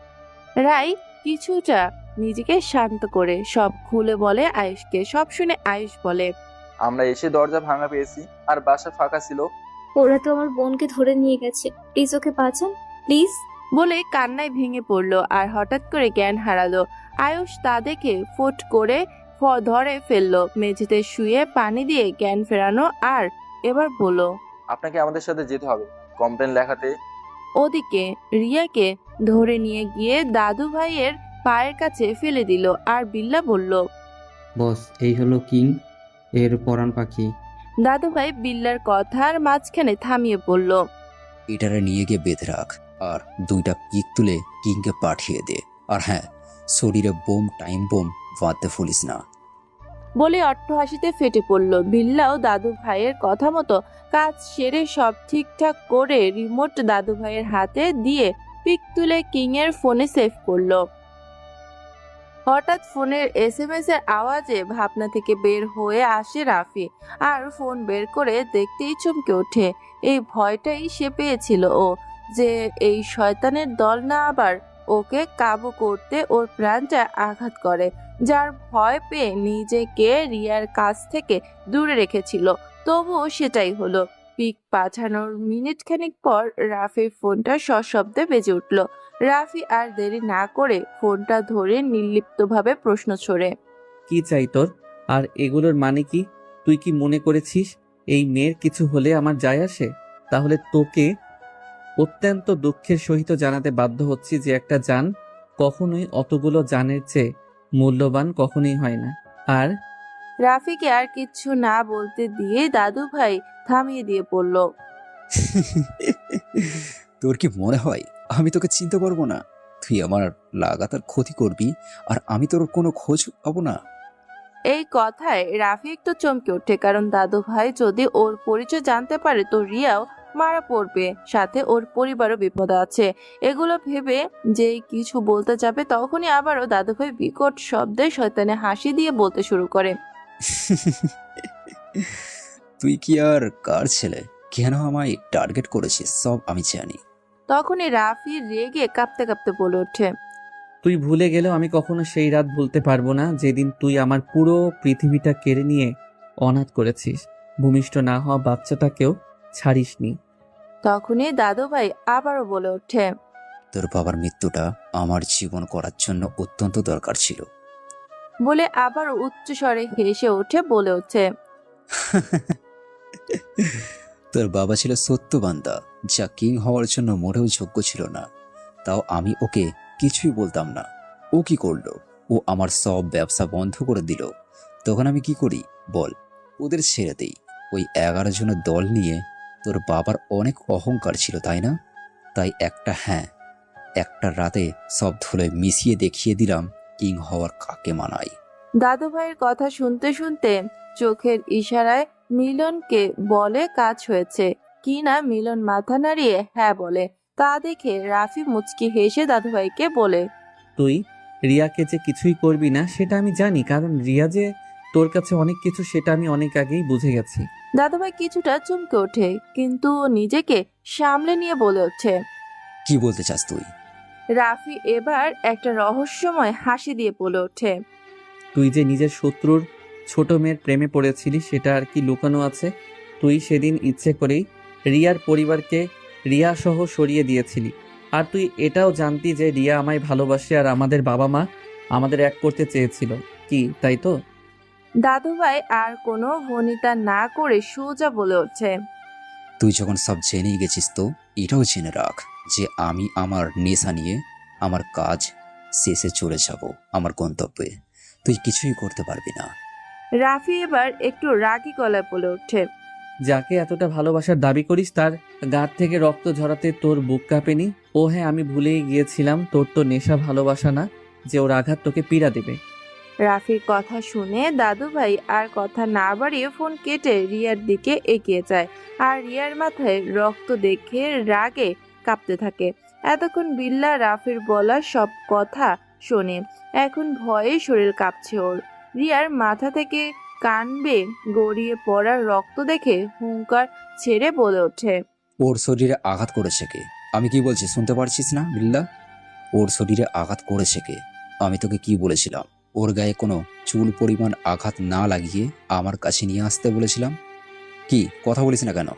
রায় কিছুটা নিজেকে শান্ত করে সব খুলে বলে আয়ুষকে। সব শুনে আয়ুষ বলে, আমরা এসে দরজা ভাঙা পেয়েছি আর বাসা ফাঁকা ছিল। ওরা তো আমার বোনকে ধরে নিয়ে গেছে, প্লিজ ওকে বাঁচান প্লিজ। বলে কান্নায় ভেঙে পড়লো আর হঠাৎ করে জ্ঞান হারালো। আয়ুষ তা দেখে ফোট করে ধরে ফেললো, মেঝেতে শুয়ে পানি দিয়ে জ্ঞান ফেরানো আর এবার বলল, আপনাকে আমাদের সাথে যেতে হবে কমপ্লেন লেখাতে। ওদিকে রিয়াকে ধরে নিয়ে গিয়ে দাদু ভাইয়ের পায়ের কাছে ফেলে দিল আর বিল্লা বলল, বস, এই হলো কিং এর পরাণ পাখি। দাদু ভাই বিল্লার কথার মাঝখানে থামিয়ে পড়ল, এটারে নিয়ে গিয়ে বেঁধে রাখ, আর 2টা পিক তুলে কিংকে পাঠিয়ে দে। আর হ্যাঁ, শরীরে বোম টাইম বোম বাঁধতে ভুলিস না। বলে অট্টহাসিতে ফেটে পড়ল। বিল্লাও দাদু ভাইয়ের কথা মতো কাজ সেরে সব ঠিকঠাক করে রিমোট দাদু ভাইয়ের হাতে দিয়ে পিক তুলে কিং এর ফোনে সেভ করলো। হঠাৎ ফোনের SMS এর আওয়াজে ভাবনা থেকে বের হয়ে আসে রাফি, আর ফোন বের করে দেখতেই চমকে ওঠে। এই ভয়টাই সে পেয়েছিল ও, যে এই শয়তানের দল না আবার ওকে কাবু করতে ওর প্রাণটা আঘাত করে, যার ভয় পেয়ে নিজেকে রিয়ার কাছ থেকে দূরে রেখেছিল। তবুও সেটাই হলো। পিক পাঠানোর মিনিট খানিক পর রাফির ফোনটা সশব্দে বেজে উঠল। রাফি আর দেরি না করে ফোনটা ধরে নির্লিপ্তভাবে প্রশ্ন ছড়ে, কি চাই তোর? আর এগুলোর মানে কি? তুই কি মনে করেছিস এই মেয়ের কিছু হলে আমার যায় আসে? তাহলে তোকে অত্যন্ত দুঃখের সহিত জানাতে বাধ্য হচ্ছি যে একটা জান কখনোই অতগুলো জানের চেয়ে মূল্যবান কখনোই হয় না। আর রাফিকে আর কিচ্ছু না বলতে দিয়ে দাদু ভাই থামিয়ে দিয়ে পড়ল, তোর কি মনে হয় আমি তোকে চিনতে পারবো না? তুই আমার লাগাতার ক্ষতি করবি আর আমি তোর কোনো খোঁজ পাবো না। এই কথায় রাফি একটু চমকে ওঠে, কারণ দাদু ভাই যদি ওর পরিচয় জানতে পারে তো রিয়াও মারা পড়বে, সাথে ওর পরিবারও বিপদে আছে। এগুলো ভেবে যেই কিছু বলতে যাবে তখনই আবারও দাদু ভাই বিকট শব্দে শয়তানে হাসি দিয়ে বলতে শুরু করে, তুই কি আর কার ছেলে? কেন আমায় টার্গেট করেছিস সব আমি জানি। তখনই রাফি রেগে কাঁপতে কাঁপতে বলে ওঠে, তুই ভুলে গেলেও আমি কখনো সেই রাত ভুলতে পারবো না যেদিন তুই আমার পুরো পৃথিবীটা কেড়ে নিয়ে অনাথ করেছিস। ভূমিষ্ঠ না হওয়া বাচ্চাটাকেও ছাড়িসনি। তখনই দাদু ভাই আবারও বলে ওঠে, তোর বাবার মৃত্যুটা আমার জীবন করার জন্য অত্যন্ত দরকার ছিল। বলে আবার উচ্চ স্বরে হেসে ওঠে বলে ওঠে, তোর বাবা ছিল সত্যবান্দা, যা কিং হওয়ার জন্য মোটেও যোগ্য ছিল না। তাও আমি ওকে কিছুই বলতাম না। ও কি করলো? ও আমার সব ব্যবসা বন্ধ করে দিল। তখন আমি কি করি বল? ওদের ছেড়ে দেই। ওই 11 জনের দল নিয়ে তোর বাবার অনেক অহংকার ছিল, তাই না? তাই একটা রাতে সব ধুলে মিশিয়ে দেখিয়ে দিলাম কিং হওয়ার কাকে মানায়। দাদু ভাইয়ের কথা শুনতে শুনতে চোখের ইশারায় মিলনকে বলে কাজ হয়েছে কি না। মিলন মাথা নাড়িয়ে হ্যাঁ বলে। তা দেখে রাফি মুচকি হেসে দাদু ভাইকে বলে, তুই রিয়াকে যে কিছুই করবি না সেটা আমি জানি, কারণ রিয়া যে তোর কাছে অনেক কিছু সেটা আমি অনেক আগেই বুঝে গেছি। দাদু ভাই কিছুটা চমকে ওঠে, কিন্তু নিজেকে সামলে নিয়ে বলে ওঠে, কি বলতে চাস তুই? রাফি এবার একটা রহস্যময় হাসি দিয়ে বলে ওঠে, তুই যে নিজের শত্রুর ছোট মেয়ের প্রেমে পড়েছিলি সেটা আর কি লুকানো আছে? তুই সেদিন ইচ্ছে করেই রিয়ার পরিবারকে রিয়া সহ সরিয়ে দিয়েছিলি। আর তুই এটাও জানতি যে রিয়া আমায় ভালোবাসে আর আমাদের বাবা মা আমাদের এক করতে চেয়েছিল, কি তাই তো? দাদু ভাই আর কোনো ভনিতা না করে সোজা বলে ওঠে, তুই যখন সব জেনেই গেছিস তো এটাও জেনে রাখ যে আমি আমার নেশা নিয়ে আমার কাজ শেষে চলে যাব আমার গন্তব্যে। তুই কিছুই করতে পারবি না। রাফি এবার একটু রাগী গলায় বলে ওঠে, যাকে এতটা ভালোবাসার দাবি করিস তার গাঁট থেকে রক্ত ঝরাতে তোর বুক কাঁপেনি? ও হ্যাঁ, আমি ভুলেই গিয়েছিলাম তোর তো নেশা ভালোবাসা না যে ওর আঘাত তোকে পীড়া দেবে। রাফির কথা শুনে দাদু ভাই আর কথা না বাড়িয়ে ফোন কেটে রিয়ার দিকে এগিয়ে যায়, আর রিয়ার মাথায় রক্ত দেখে রাগে কাঁপতে থাকে। এতক্ষণ বিল্লা রাফির বলা সব কথা শোনে, এখন ভয়ে শরীর কাঁপছে ওর। রিয়ার মাথা থেকে কান বেয়ে গড়িয়ে পড়া রক্ত দেখে হুঙ্কার ছেড়ে বলে ওঠে, ওর শরীরে আঘাত করেছে কে? আমি কি বলছি শুনতে পারছিস না বিল্লা? ওর শরীরে আঘাত করেছে কে? আমি তোকে কি বলেছিলাম? ওর গায়ে কোনো চুল পরিমাণ আঘাত না লাগিয়ে আমার কাছে নিয়ে আসতে বলেছিলাম। কি কথা বলিস না কেন?